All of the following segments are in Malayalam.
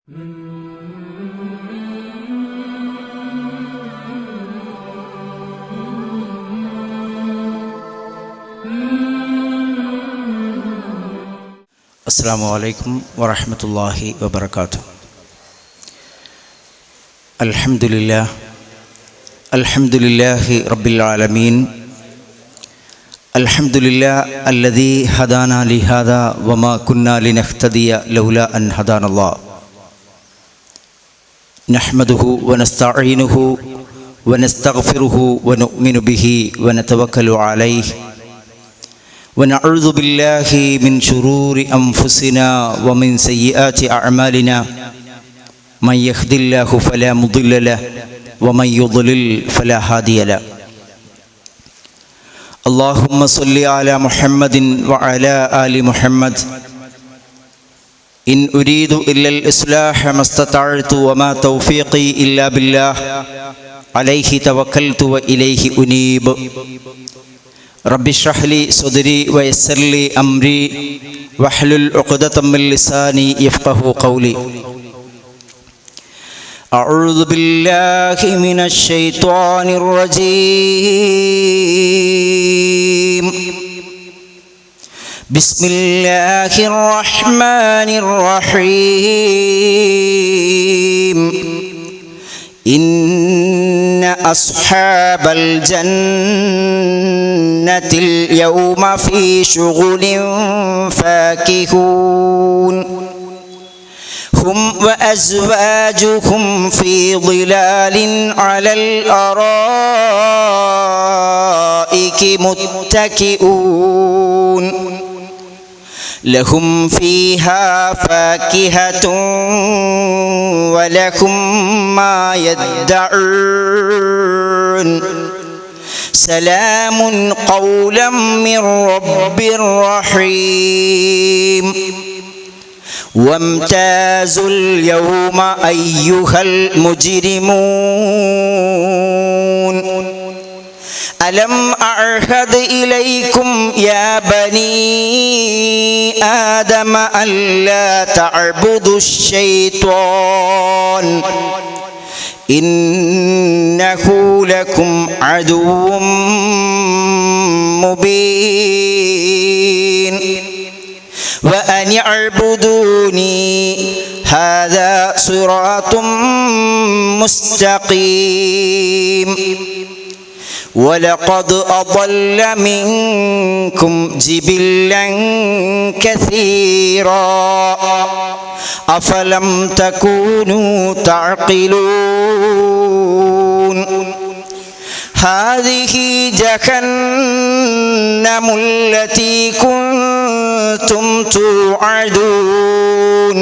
അസ്സലാമു അലൈക്കും വറഹ്മത്തുള്ളാഹി വബറകാതുഹു. അൽഹംദുലില്ലാഹി റബ്ബിൽ ആലമീൻ. അൽഹംദുലില്ലാഹി അല്ലദീ ഹദാനാ ലിഹാദാ വമാ കുന്നാ ലിനഹ്തദിയ ലൗലാ അൻ ഹദാനല്ലാഹ്. നഹ്മദുഹു വനസ്തഈനുഹു വനസ്തഗ്ഫിറുഹു വനുഅ്മിനു ബിഹി വനതവക്കലു അലൈഹി ونعوذ بالله من شرور أنفسنا ومن سيئات أعمالنا من يهد الله فلا مضل له ومن يضلل فلا هادي له. اللهم صل على محمد وعلى آل محمد. إن أريد إلا الإصلاح ما استطعت وما توفيقي إلا بالله عليه توكلت وإليه أنيب. رب اشرح لي صدري ويسر لي أمري واحلل عقدة من لساني يفقهوا قولي. أعوذ بالله من الشيطان الرجيم. بسم الله الرحمن الرحيم. إن أصحاب الجنة اليوم في شغل فاكهون هم وأزواجهم في ظلال على الأرائك متكئون لهم فيها فاكهة ولهم ما يدعون سلام قولا من رب رحيم. وامتازوا اليوم أيها المجرمون ألم أعهد إليكم يا بني آدم ألا تعبدوا الشيطان إنه لكم عدو مبين وأن اعبدوني هذا صراط مستقيم. ولقد أضل منكم جبلا كثيرا أفلم تكونوا تعقلون. هذه جهنم التي كنتم توعدون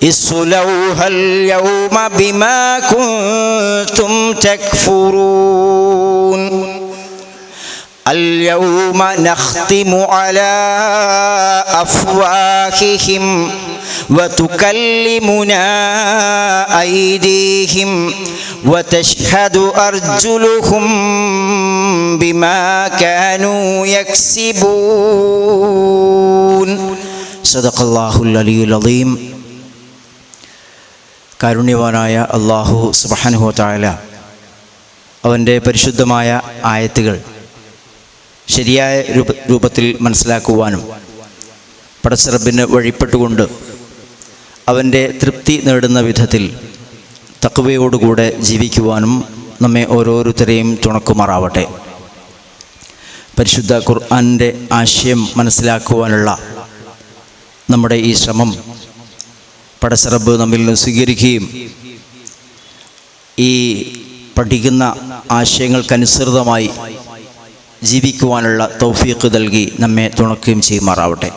اصلوها اليوم بما كنتم تكفرون. اليوم نختم على أفواههم وتكلمنا أيديهم وتشهد أرجلهم بما كانوا يكسبون. صدق الله العلي العظيم. കാരുണ്യവാനായ അല്ലാഹു സുബ്ഹാനഹു വ തആല അവൻ്റെ പരിശുദ്ധമായ ആയത്തുകൾ ശരിയായ രൂപത്തിൽ മനസ്സിലാക്കുവാനും പടച്ച റബ്ബിന് വഴിപ്പെട്ടുകൊണ്ട് അവൻ്റെ തൃപ്തി നേടുന്ന വിധത്തിൽ തഖ്വയോടുകൂടെ ജീവിക്കുവാനും നമ്മെ ഓരോരുത്തരെയും തുണക്കുമാറാവട്ടെ. പരിശുദ്ധ ഖുർആനിൻ്റെ ആശയം മനസ്സിലാക്കുവാനുള്ള നമ്മുടെ ഈ ശ്രമം പടച്ച റബ്ബ് നമ്മിൽ നിന്ന് സ്വീകരിക്കുകയും ഈ പഠിക്കുന്ന ആശയങ്ങൾക്കനുസൃതമായി ജീവിക്കുവാനുള്ള തൗഫീഖ് നൽകി നമ്മെ തുണക്കുകയും ചെയ്യുമാറാവട്ടെ.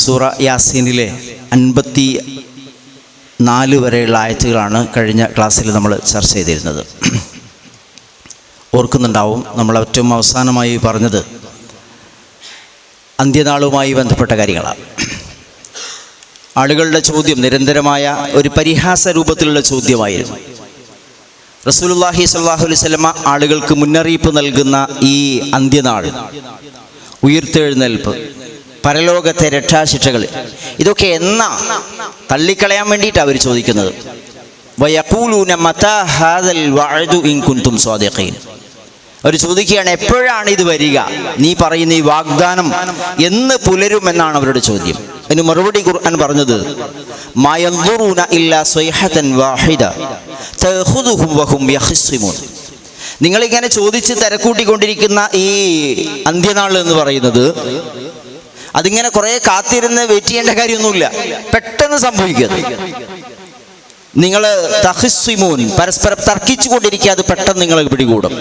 സൂറ യാസീനിലെ 54 വരെയുള്ള ആയത്തുകളാണ് കഴിഞ്ഞ ക്ലാസ്സിൽ നമ്മൾ ചർച്ച ചെയ്തിരുന്നത്. ഓർക്കുന്നുണ്ടാവും, നമ്മൾ ഏറ്റവും അവസാനമായി പറഞ്ഞത് അന്ത്യനാളുമായി ബന്ധപ്പെട്ട കാര്യങ്ങളാണ്. ആളുകളുടെ ചോദ്യം നിരന്തരമായ ഒരു പരിഹാസ രൂപത്തിലുള്ള ചോദ്യമായിരുന്നു. റസൂലുള്ളാഹി സ്വല്ലല്ലാഹു അലൈഹി വസല്ലമ ആളുകൾക്ക് മുന്നറിയിപ്പ് നൽകുന്ന ഈ അന്ത്യനാൾ, ഉയിർത്തെഴുന്നേൽപ്പ്, പരലോകത്തെ രക്ഷാശിക്ഷകൾ, ഇതൊക്കെ എന്നാ തള്ളിക്കളയാൻ വേണ്ടിയിട്ടാണ് അവർ ചോദിക്കുന്നത്. വയഖൂലൂന മതാ ഹാദൽ വഅദു ഇൻ കുൻതും സ്വാദിഖീൻ. അവർ ചോദിക്കുകയാണ്, എപ്പോഴാണ് ഇത് വരിക, നീ പറയുന്ന ഈ വാഗ്ദാനം എന്ന് പുലരുമെന്നാണ് അവരുടെ ചോദ്യം. അതിന് മറുപടി ഖുർആൻ പറഞ്ഞത്, മാ യൻദുറൂന ഇല്ലാ സ്വൈഹതൻ വാഹിദ തഖുദുഹും വഹും യഖ്സിമൂൻ. നിങ്ങളിങ്ങനെ ചോദിച്ച് തിരക്കൂട്ടിക്കൊണ്ടിരിക്കുന്ന ഈ അന്ത്യനാൾ എന്ന് പറയുന്നത്, അതിങ്ങനെ കുറേ കാത്തിരുന്ന് വെയിറ്റ് ചെയ്യേണ്ട കാര്യമൊന്നുമില്ല, പെട്ടെന്ന് സംഭവിക്കുക. നിങ്ങൾ തഖ്സിമൂൻ, പരസ്പരം തർക്കിച്ചു കൊണ്ടിരിക്കുക, അത് പെട്ടെന്ന് നിങ്ങളെ പിടികൂടും.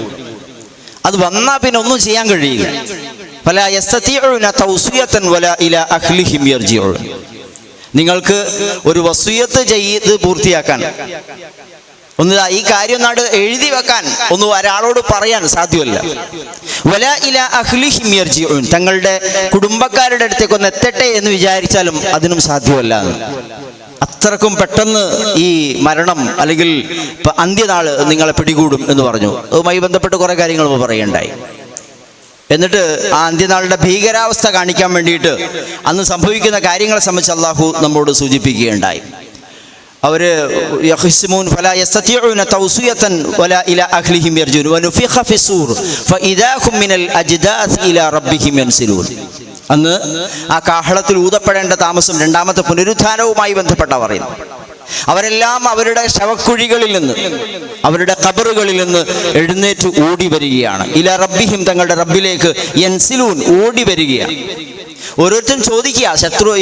അത് വന്നാൽ പിന്നെ ഒന്നും ചെയ്യാൻ കഴിയില്ല. ഫലാ യസ്തതിഊന തൗസിയതൻ വലാ ഇലാ അഹ്ലിഹിം യർജിഊൻ. നിങ്ങൾക്ക് ഒരു വസിയത്ത് ചെയ്ത് പൂർത്തിയാക്കാൻ, ഒന്ന് ഈ കാര്യം നാട് എഴുതി വെക്കാൻ ഒന്ന് ഒരാളോട് പറയാൻ സാധ്യമല്ല. വലാ ഇലാ അഹ്ലിഹിം യർജിഊൻ, തങ്ങളുടെ കുടുംബക്കാരുടെ അടുത്തേക്ക് ഒന്ന് എത്തട്ടെ എന്ന് വിചാരിച്ചാലും അതിനും സാധ്യമല്ല. അത്രക്കും പെട്ടെന്ന് ഈ മരണം അല്ലെങ്കിൽ അന്ത്യനാൾ നിങ്ങളെ പിടികൂടും എന്ന് പറഞ്ഞു. അതുമായി ബന്ധപ്പെട്ട് കുറേ കാര്യങ്ങൾ പറയുകയുണ്ടായി. എന്നിട്ട് ആ അന്ത്യനാളുടെ ഭീകരാവസ്ഥ കാണിക്കാൻ വേണ്ടിയിട്ട് അന്ന് സംഭവിക്കുന്ന കാര്യങ്ങളെ സംബന്ധിച്ച് അള്ളാഹു നമ്മോട് സൂചിപ്പിക്കുകയുണ്ടായി. അവർ യഖ്സിമൂൻ ഫലാ യസ്തതിഊന തൗസിയതൻ വലാ ഇലാ അഹ്ലിഹിം യർജൂൻ വനുഫിഖ ഫിസ്സൂർ ഫഇദാ ഹും മിനൽ അജ്ദാസ് ഇലാ റബ്ബിഹിം യൻസിലൂൻ. അന്ന് ആ കാഹളത്തിൽ ഊതപ്പെടേണ്ട താമസം, രണ്ടാമത്തെ പുനരുത്ഥാനവുമായി ബന്ധപ്പെട്ട പറയുന്നു. അവരെല്ലാം അവരുടെ ശവക്കുഴികളിൽ നിന്ന്, അവരുടെ ഖബറുകളിൽ നിന്ന് എഴുന്നേറ്റ് ഓടി വരികയാണ്. ഇലാ റബ്ബിഹിം, തങ്ങളുടെ റബ്ബിലേക്ക്, യൻസിലൂൻ, ഓടി വരികയാണ്. ഓരോരുത്തരും ചോദിക്കുക,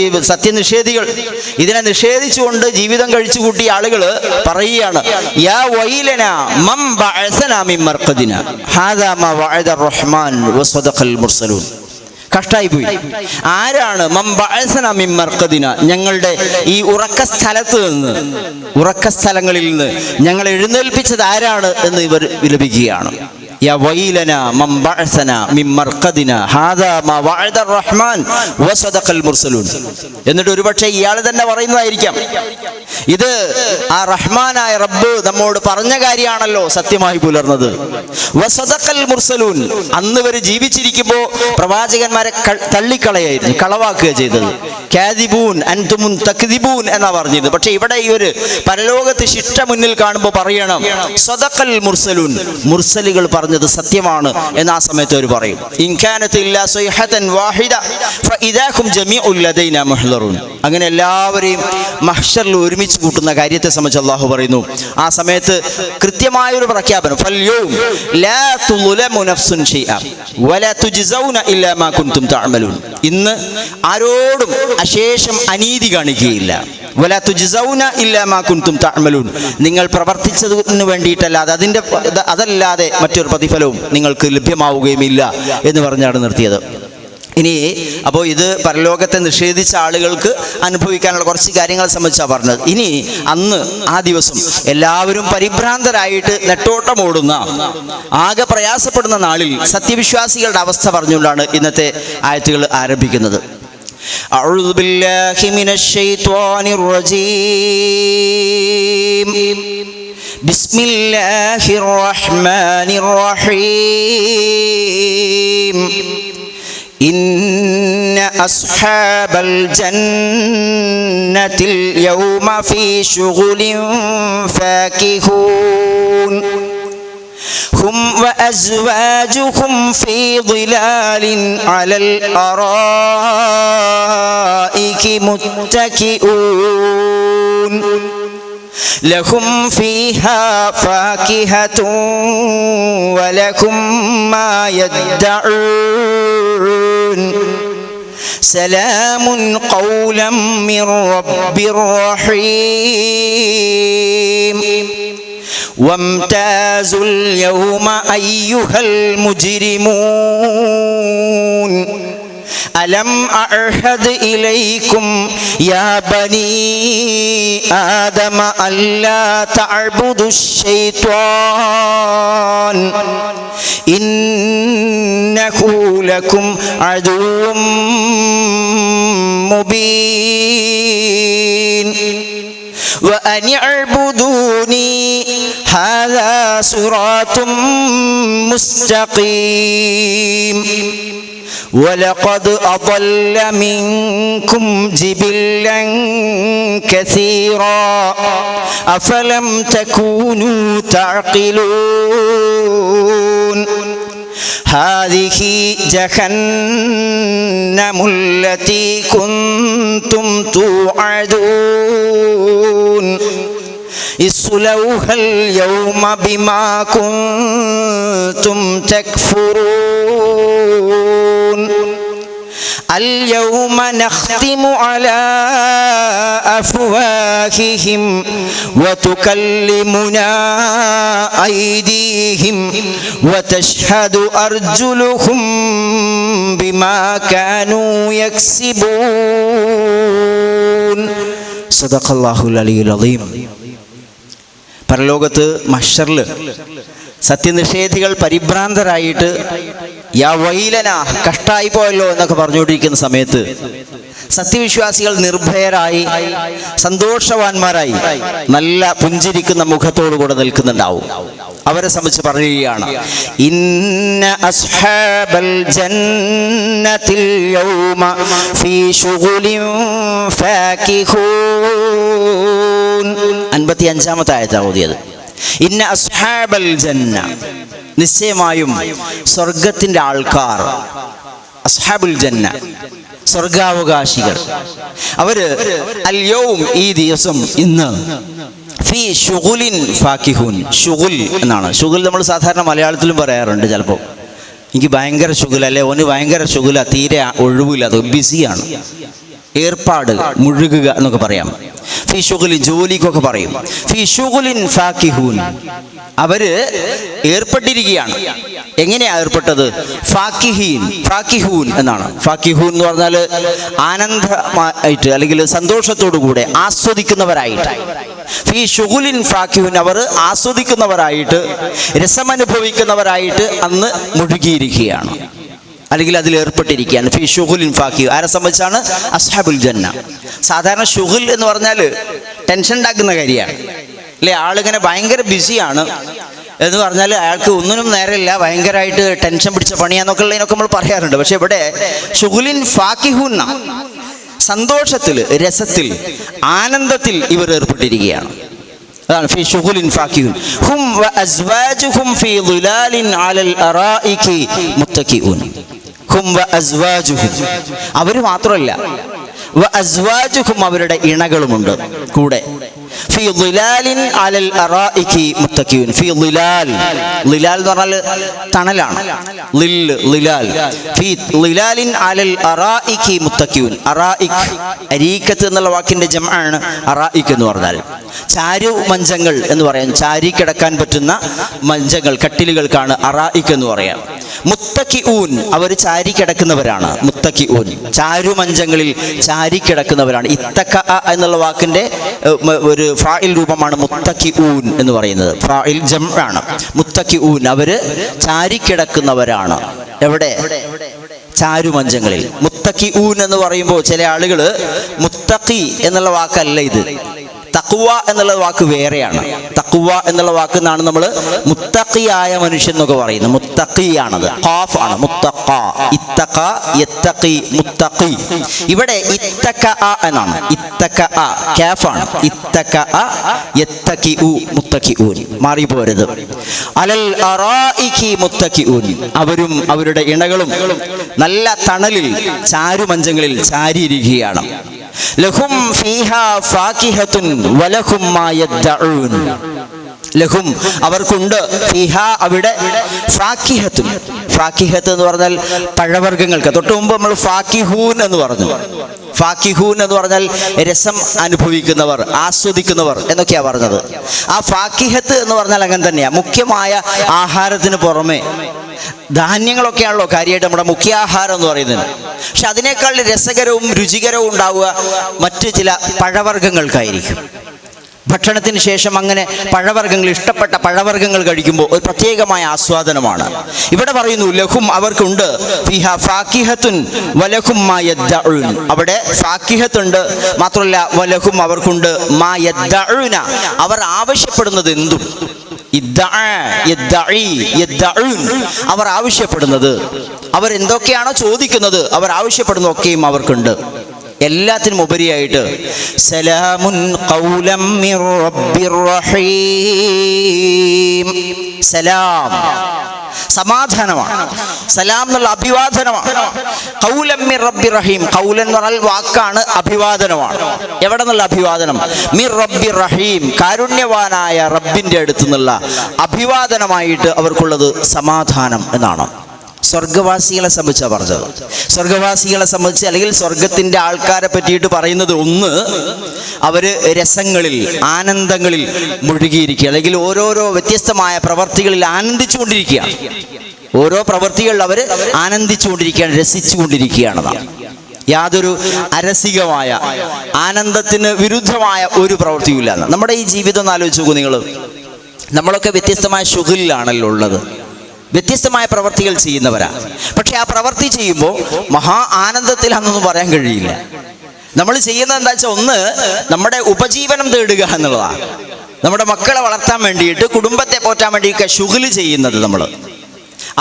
ഈ സത്യനിഷേധികൾ, ഇതിനെ നിഷേധിച്ചുകൊണ്ട് ജീവിതം കഴിച്ചു കൂട്ടിയ ആളുകൾ പറയുകയാണ്, യാ വൈലനാ മൻ ബഅസനാ മിൻ മർഖദിനാ ഹാദാ മാ വഅദ റഹ്മാൻ വസദഖൽ മുർസലൂൻ. കഷ്ടായിപ്പോയി. ആരാണ് മൻ ബഅസനാ മിൻ മർഖദിനാ, ഞങ്ങളുടെ ഈ ഉറക്കസ്ഥലത്ത് നിന്ന്, ഉറക്കസ്ഥലങ്ങളിൽ നിന്ന് ഞങ്ങൾ എഴുന്നേൽപ്പിച്ചത് ആരാണ് എന്ന് ഇവർ വിലപിക്കുകയാണ്. യാ വൈലനാ മൻ ബഅസനാ മിൻ മർഖദിനാ ഹാദാ മാ വഅദ റഹ്മാൻ വസദഖൽ മുർസലൂൻ. എന്നിട്ട് ഒരുപക്ഷെ ഇയാൾ തന്നെ പറയുന്നതായിരിക്കാം, ഇത് ആ റഹ്മാനായ റബ്ബ് നമ്മോട് പറഞ്ഞ കാര്യമാണല്ലോ സത്യമായി പുലർന്നത്. വസദഖൽ മുർസലൂൻ, അന്ന് ഇവർ ജീവിച്ചിരിക്കുമ്പോൾ പ്രവാചകന്മാരെ തള്ളിക്കളയായിരുന്നു, കളവാക്കുക ചെയ്തത്. കാദിബൂൻ അൻതുമുൻ തക്ദിബൂൻ എന്നാ പറഞ്ഞത്. പക്ഷെ ഇവിടെ ഈ ഒരു പരലോകത്ത് ശിക്ഷ മുന്നിൽ കാണുമ്പോൾ പറയണം, സദഖൽ മുർസലൂൻ, മുർസലുകൾ പറഞ്ഞത് സത്യമാണ് എന്ന് ആ സമയത്ത് അവർ പറയും. ഇൻ കാനത് ഇല്ലാ സ്വൈഹതൻ വാഹിദ ഫഇദാ ഹും ജമീഉൻ ലദൈനാ മുഹ്ളറൂൻ. അങ്ങനെ എല്ലാവരെയും മഹ്ശറിൽ ഒരുമിച്ച് കൂട്ടുന്ന കാര്യത്തെ സംബന്ധിച്ച് അല്ലാഹു പറയുന്നു, ആ സമയത്ത് കൃത്യമായൊരു പ്രഖ്യാപനം, ഫൽയൗം ലാ തുളമു നഫ്സുൻ ഷൈഅ വലാ തുജ്സൗന ഇല്ലാ മാ കുൻതും തഅമലൂൻ. ഇന്ന് ആരോടും അശേഷം അനീതി കാണിക്കുകയില്ല. വലാ തുജ്സൗന ഇല്ലാ മാ കുൻതും തഅമലൂൻ, നിങ്ങൾ പ്രവർത്തിച്ചതിന് വേണ്ടിയിട്ടല്ലാതെ അതല്ലാതെ മറ്റൊരു പ്രതിഫലവും നിങ്ങൾക്ക് ലഭ്യമാവുകയുമില്ല എന്ന് പറഞ്ഞാണ് നിർത്തിയത്. ഇനി അപ്പോൾ ഇത് പരലോകത്തെ നിഷേധിച്ച ആളുകൾക്ക് അനുഭവിക്കാനുള്ള കുറച്ച് കാര്യങ്ങളെ സംബന്ധിച്ചാണ് പറഞ്ഞത്. ഇനി അന്ന് ആ ദിവസം എല്ലാവരും പരിഭ്രാന്തരായിട്ട് നെട്ടോട്ടമോടുന്ന, ആകെ പ്രയാസപ്പെടുന്ന നാളിൽ സത്യവിശ്വാസികളുടെ അവസ്ഥ പറഞ്ഞുകൊണ്ടാണ് ഇന്നത്തെ ആയത്തുകൾ ആരംഭിക്കുന്നത്. أعوذ بالله من الشيطان الرجيم بسم الله الرحمن الرحيم إن أصحاب الجنة اليوم في شغل فاكهون هم وأزواجهم في ظلال على الأرائك متكئون لهم فيها فاكهة ولكم ما يدعون سلام قولا من رب رحيم وامتازوا اليوم أيها المجرمون ألم أعهد إليكم يا بني آدم ألا تعبدوا الشيطان إنه لكم عدو مبين وأن اعبدوني هذا صراط مستقيم വലഖദ് അദല്ല മിൻകും ജിബില്ലൻ കസീറാ അഫലം തകൂനൂ തഅഖിലൂൻ ഹാദിഹി ജഹന്നമുൽ ലതീ കുൻതും തുഅദൂൻ ഇസ്ലൗഹൽ യൗമ ബിമാ കുൻതും തക്ഫുറൂൻ اليوم نختم على أفواههم وتكلمنا أيديهم وتشهد أرجلهم بما كانوا يكسبون صدق الله العلي العظيم. പരലോകത്ത് മഹ്ശറിൽ സത്യനിഷേധികൾ പരിഭ്രാന്തരായിട്ട് യാ വൈലന കഷ്ടായി പോയല്ലോ എന്നൊക്കെ പറഞ്ഞുകൊണ്ടിരിക്കുന്ന സമയത്ത് സത്യവിശ്വാസികൾ നിർഭയരായി സന്തോഷവാന്മാരായി നല്ല പുഞ്ചിരിക്കുന്ന മുഖത്തോടുകൂടെ നിൽക്കുന്നുണ്ടാവും. അവരെ സംബന്ധിച്ച് പറയുകയാണ്, ഇന്ന അസ്ഹാബൽ ജന്നത്തിൽ യൗമ ഫീ ശുഗുലിൻ ഫാകിഹൂൻ. 55-ാമത്തെ ആയത്താണ് ഓതിയത്. ഇന്ന അസ്ഹാബൽ ജന്ന, നിശ്ചയമായും സ്വർഗത്തിന്റെ ആൾക്കാർ, അസ്ഹാബുൽ ജന്ന സ്വർഗാവകാശികൾ, അവര് അൽ യൗം ഈ ദിവസം ഇന്ന് ഫീ ശുഗുലിൻ ഫാകിഹൂൻ. ശുഗുൽ എന്നാണ്. ശുഗുൽ നമ്മൾ സാധാരണ മലയാളത്തിലും പറയാറുണ്ട്. ചിലപ്പോൾ എനിക്ക് ഭയങ്കര ശുഗുൽ, അല്ലെ ഓന് ഭയങ്കര ശുഗുല, തീരെ ഒഴിവില്ല, അത് ബിസിയാണ്, ഏർപ്പാട്, മുഴുകുക എന്നൊക്കെ പറയാം. ഫീ ശുഗുലിൻ, ജോലിക്കൊക്കെ പറയും. ഫീ ശുഗുലിൻ ഫാകിഹൂൻ, അവര് ഏർപ്പെട്ടിരിക്കുകയാണ്. എങ്ങനെയാ ഏർപ്പെട്ടത്? ഫാക്കിഹീൻ, ഫാക്കിഹൂൻ എന്നാണ്. ഫാക്കിഹൂൻ എന്ന് പറഞ്ഞാൽ ആനന്ദമായിട്ട് അല്ലെങ്കിൽ സന്തോഷത്തോടു കൂടെ ആസ്വദിക്കുന്നവരായിട്ട്. ഫീ ശുഗുലിൻ ഫാക്കിഹൂൻ, അവർ ആസ്വദിക്കുന്നവരായിട്ട് രസമനുഭവിക്കുന്നവരായിട്ട് അന്ന് മുഴുകിയിരിക്കുകയാണ്, അല്ലെങ്കിൽ അതിൽ ഏർപ്പെട്ടിരിക്കുകയാണ്. ഫീ ശുഗുലിൻ ഫാക്കിഹൂൻ. ആരെ സംബന്ധിച്ചാണ്? അസ്ഹാബുൽ ജന്ന. സാധാരണ ശുഗുൽ എന്ന് പറഞ്ഞാൽ ടെൻഷൻ ഉണ്ടാക്കുന്ന കാര്യമാണ്, അല്ലേ? ആളിങ്ങനെ ഭയങ്കര ബിസിയാണ് എന്ന് പറഞ്ഞാൽ അയാൾക്ക് ഒന്നിനും നേരമില്ല, ഭയങ്കരമായിട്ട് ടെൻഷൻ പിടിച്ച പണിയാന്നൊക്കെ ഉള്ളതിനൊക്കെ നമ്മൾ പറയാറുണ്ട്. പക്ഷെ ഇവിടെ ശുഗുലിൻ ഫാക്കിഹൂൻ, സന്തോഷത്തിൽ, രസത്തിൽ, ആനന്ദത്തിൽ ഇവർ ഏർപ്പെട്ടിരിക്കുകയാണ്. അതാണ് ഫീ ശുഗുലിൻ ഫാകിഹൂൻ. ഹും വ അസ്വാജുഹും ഫീ ളുലാലിൻ അലൽ അറായികി മുത്തഖിഊൻ. ഹും വ അസ്വാജുഹും, അവർ മാത്രമല്ല, വ അസ്വാജുഹും, അവരുടെ ഇണകളുമുണ്ട് കൂടെ. ഫീ ളുലാലിൻ അലൽ അറായികി മുത്തഖിഊൻ. ഫീ ളുലാൽ, ളിലാൽ എന്ന് പറഞ്ഞാൽ തണലാണ്. ളിലാൽ. ഫീ ളിലാലിൻ അലൽ അറായികി മുത്തഖിഊൻ. അറായിക്, അരീക്കത്ത് എന്നുള്ള വാക്കിന്റെ ജംആണ് അറായിക് എന്ന് പറഞ്ഞാൽ. ചാരു മഞ്ചങ്ങൾ എന്ന് പറയാം. ചാരി കിടക്കാൻ പറ്റുന്ന മഞ്ചങ്ങൾ, കട്ടിലുകൾക്കാണ് അറായിക് എന്ന് പറയാം. മുത്തഖിഊൻ, അവർ ചാരി കിടക്കുന്നവരാണ്. മുത്തഖിഊൻ, ചാരുമഞ്ചങ്ങളിൽ ചാരി കിടക്കുന്നവരാണ്. ഇത്തഖ എന്നുള്ള വാക്കിന്റെ ഒരു ഫാഇൽ രൂപമാണ് മുത്തഖിഊൻ എന്ന് പറയുന്നത്. ഫാഇൽ ജംആണ്. മുത്തഖിഊൻ, അവര് ചാരി കിടക്കുന്നവരാണ്. എവിടെ? ചാരുമഞ്ചങ്ങളിൽ. മുത്തഖിഊൻ എന്ന് പറയുമ്പോൾ ചില ആളുകൾ മുത്തഖി എന്നുള്ള വാക്കല്ല ഇത്, തഖ്വ എന്നുള്ള വാക്ക് വേറെയാണ്. തഖ്വ എന്നുള്ള വാക്ക് എന്നാണ് നമ്മൾ മുത്തഖിയായ മനുഷ്യൻ എന്നൊക്കെ പറയുന്നത്. മുത്തഖിയാണത്, ഖാഫ് ആണ്. മുത്തഖ, ഇത്തഖ, യത്തഖി, മുത്തഖി. ഇവിടെ ഇത്തഖ എന്നാണ്. ഇത്തഖ കാഫാണ്. ഇത്തഖ യത്തഖിഉ മുത്തഖിഊൻ. മാറി പോരുത്. അലൽ അറായികി മുത്തഖിഊൻ, അവരും അവരുടെ ഇണകളും നല്ല തണലിൽ ചാരുമഞ്ചങ്ങളിൽ ചാരിയിരിക്കുകയാണ്. ലഹും ഫീഹാ ഫാകിഹത്തുൻ വലഹും മാ യദ്ദഊൻ. ലഹും, അവർക്കുണ്ട്, ഫീഹാ, അവിടെ, ഫാകിഹത്തുൻ. ഫാകിഹത്ത് എന്ന് പറഞ്ഞാൽ പഴവർഗ്ഗങ്ങൾക്ക്. തൊട്ട് മുമ്പ് നമ്മൾ ഫാകിഹൂൻ എന്ന് പറഞ്ഞു. ഫാകിഹൂൻ എന്ന് പറഞ്ഞാൽ രസം അനുഭവിക്കുന്നവർ, ആസ്വദിക്കുന്നവർ എന്നൊക്കെയാണ് പറഞ്ഞത്. ആ ഫാകിഹത്ത് എന്ന് പറഞ്ഞാൽ അങ്ങനെ തന്നെയാണ്. മുഖ്യമായ ആഹാരത്തിന് പുറമെ ധാന്യങ്ങളൊക്കെയാണല്ലോ കാര്യമായിട്ട് നമ്മുടെ മുഖ്യാഹാരം എന്ന് പറയുന്നത്. പക്ഷെ അതിനേക്കാൾ രസകരവും രുചികരവും ഉണ്ടാവുക മറ്റ് ചില പഴവർഗ്ഗങ്ങൾക്കായിരിക്കും. ഭക്ഷണത്തിന് ശേഷം അങ്ങനെ പഴവർഗ്ഗങ്ങൾ, ഇഷ്ടപ്പെട്ട പഴവർഗ്ഗങ്ങൾ കഴിക്കുമ്പോൾ ഒരു പ്രത്യേകമായ ആസ്വാദനമാണ്. ഇവിടെ പറയുന്നു ലഹും, അവർക്കുണ്ട്, ഫീഹാ ഫാകിഹത്തുൻ വലഹും മാ യദ്ദഊൻ. അവിടെ ഫാകിഹത്തുണ്ട്, മാത്രമല്ല വലഹും, അവർക്കുണ്ട്, മാ യദ്ദഊന, അവർ ആവശ്യപ്പെടുന്നത് എന്തും. അവർ ആവശ്യപ്പെടുന്നത് അവരെന്തൊക്കെയാണോ ചോദിക്കുന്നത്, അവർ ആവശ്യപ്പെടുന്നതൊക്കെയും അവർക്കുണ്ട്. എല്ലാത്തിനും ഉപരിയായിട്ട് സലാമുൻ ഖൗലം മിർ റബ്ബിർ റഹീം, സലാം സമാധാനമാണ്, സലാം എന്നുള്ള അഭിവാദനമാണ്. ഖൗലം മിർ റബ്ബിർ റഹീം, ഖൗലൻ എന്ന് പറഞ്ഞാൽ വാക്കാണ്, അഭിവാദനമാണ്. എവിടെ നിന്നുള്ള അഭിവാദനം? മിർ റബ്ബിർ റഹീം, കാരുണ്യവാനായ റബ്ബിന്റെ അടുത്ത് നിന്നുള്ള അഭിവാദനമായിട്ട് അവർക്കുള്ളത് സമാധാനം എന്നാണ്. സ്വർഗവാസികളെ സംബന്ധിച്ചാണ് പറഞ്ഞത്. സ്വർഗവാസികളെ സംബന്ധിച്ച് അല്ലെങ്കിൽ സ്വർഗത്തിൻ്റെ ആൾക്കാരെ പറ്റിയിട്ട് പറയുന്നത്, ഒന്ന്, അവർ രസങ്ങളിൽ ആനന്ദങ്ങളിൽ മുഴുകിയിരിക്കുക, അല്ലെങ്കിൽ ഓരോരോ വ്യത്യസ്തമായ പ്രവർത്തികളിൽ ആനന്ദിച്ചുകൊണ്ടിരിക്കുകയാണ്. ഓരോ പ്രവർത്തികളിൽ അവർ ആനന്ദിച്ചുകൊണ്ടിരിക്കുകയാണ്, രസിച്ചുകൊണ്ടിരിക്കുകയാണെന്നാണ്. യാതൊരു അരസികമായ ആനന്ദത്തിന് വിരുദ്ധമായ ഒരു പ്രവൃത്തിയും ഇല്ല. നമ്മുടെ ഈ ജീവിതം ഒന്ന് ആലോചിച്ച് നോക്കൂ നിങ്ങൾ. നമ്മളൊക്കെ വ്യത്യസ്തമായ ശുഗലിലാണല്ലോ ഉള്ളത്, വ്യത്യസ്തമായ പ്രവർത്തികൾ ചെയ്യുന്നവരാണ്. പക്ഷെ ആ പ്രവൃത്തി ചെയ്യുമ്പോൾ മഹാ ആനന്ദത്തിലാണെന്നൊന്നും പറയാൻ കഴിയില്ല. നമ്മൾ ചെയ്യുന്നത് എന്താ വെച്ചാൽ, ഒന്ന്, നമ്മുടെ ഉപജീവനം തേടുക എന്നുള്ളതാണ്. നമ്മുടെ മക്കളെ വളർത്താൻ വേണ്ടിയിട്ട്, കുടുംബത്തെ പോറ്റാൻ വേണ്ടിയൊക്കെ ശുഗല് ചെയ്യുന്നത് നമ്മൾ.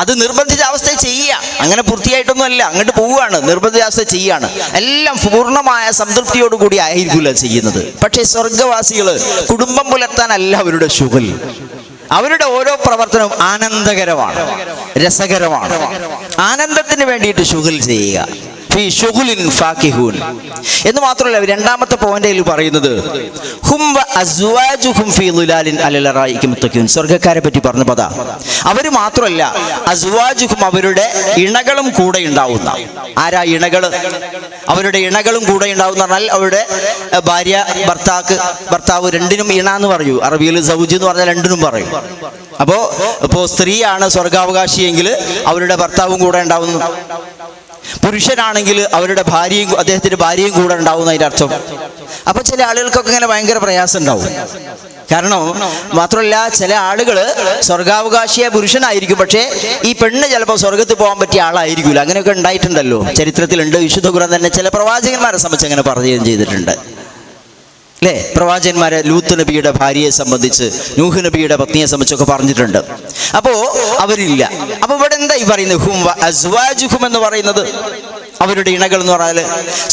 അത് നിർബന്ധിത അവസ്ഥ ചെയ്യുക, അങ്ങനെ പൂർത്തിയായിട്ടൊന്നും അല്ല, അങ്ങോട്ട് പോവുകയാണ്, നിർബന്ധിത അവസ്ഥ ചെയ്യുകയാണ്. എല്ലാം പൂർണ്ണമായ സംതൃപ്തിയോടുകൂടി ആയിരിക്കില്ല ചെയ്യുന്നത്. പക്ഷേ സ്വർഗവാസികൾ കുടുംബം പുലർത്താനല്ല അവരുടെ ശുഗൽ. അവരുടെ ഓരോ പ്രവർത്തനവും ആനന്ദകരമാണ്, രസകരമാണ്. ആനന്ദത്തിന് വേണ്ടിയിട്ട് ശുഗൽ ചെയ്യുക. ഫീ ശുഗുലിൻ ഫാകിഹൂൻ എന്ന് മാത്രമല്ല, രണ്ടാമത്തെ പോയിന്റിൽ പറയുന്നത് ഹും വ അസ്വാജുഹും ഫീ ളുലാലിൻ അലൽ അറായികി മുത്തഖിൻ. സ്വർഗ്ഗക്കാരെ പറ്റി പറഞ്ഞ പദ. അവർ മാത്രമല്ല, അസ്വാജുഹും, അവരുടെ ഇണകളും കൂടെ ഉണ്ടാവുന്ന. ആരാ ഇണകൾ? അവരുടെ ഇണകളും കൂടെ ഉണ്ടാവുന്ന പറഞ്ഞാൽ അവരുടെ ഭാര്യ, ഭർത്താവ് രണ്ടിനും ഇണ എന്ന് പറയൂ. അറബിയിൽ സൗജ് എന്ന് പറഞ്ഞാൽ രണ്ടിനും പറയും. അപ്പോൾ സ്ത്രീയാണ് സ്വർഗാവകാശിയെങ്കിൽ അവരുടെ ഭർത്താവും കൂടെ ഉണ്ടാവുന്നു. പുരുഷനാണെങ്കിൽ അവരുടെ അദ്ദേഹത്തിന്റെ ഭാര്യയും കൂടെ ഉണ്ടാവുന്ന അതിൻ്റെ അർത്ഥം. അപ്പൊ ചില ആളുകൾക്കൊക്കെ ഇങ്ങനെ ഭയങ്കര പ്രയാസം ഉണ്ടാവും. കാരണം മാത്രമല്ല, ചില ആളുകൾ സ്വർഗാവകാശിയായ പുരുഷനായിരിക്കും, പക്ഷേ ഈ പെണ്ണ് ചിലപ്പോൾ സ്വർഗത്തിൽ പോകാൻ പറ്റിയ ആളായിരിക്കില്ല. അങ്ങനെയൊക്കെ ഉണ്ടായിട്ടുണ്ടല്ലോ, ചരിത്രത്തിലുണ്ട്. വിശുദ്ധ ഖുർആൻ തന്നെ ചില പ്രവാചകന്മാരെ സംബന്ധിച്ച് അങ്ങനെ പറയുകയും ചെയ്തിട്ടുണ്ട്, അല്ലേ? പ്രവാചകന്മാരെ ലൂത്ത് നബിയുടെ ഭാര്യയെ സംബന്ധിച്ച്, നൂഹ് നബിയുടെ പത്നിയെ സംബന്ധിച്ചൊക്കെ പറഞ്ഞിട്ടുണ്ട്. അപ്പോൾ അവരില്ല. അപ്പോൾ ഇവിടെ എന്താ ഈ പറയുന്നത്? ഹും വ അസ്വാജുഹും എന്ന് പറയുന്നത് അവരുടെ ഇണകൾ എന്ന് പറഞ്ഞാൽ,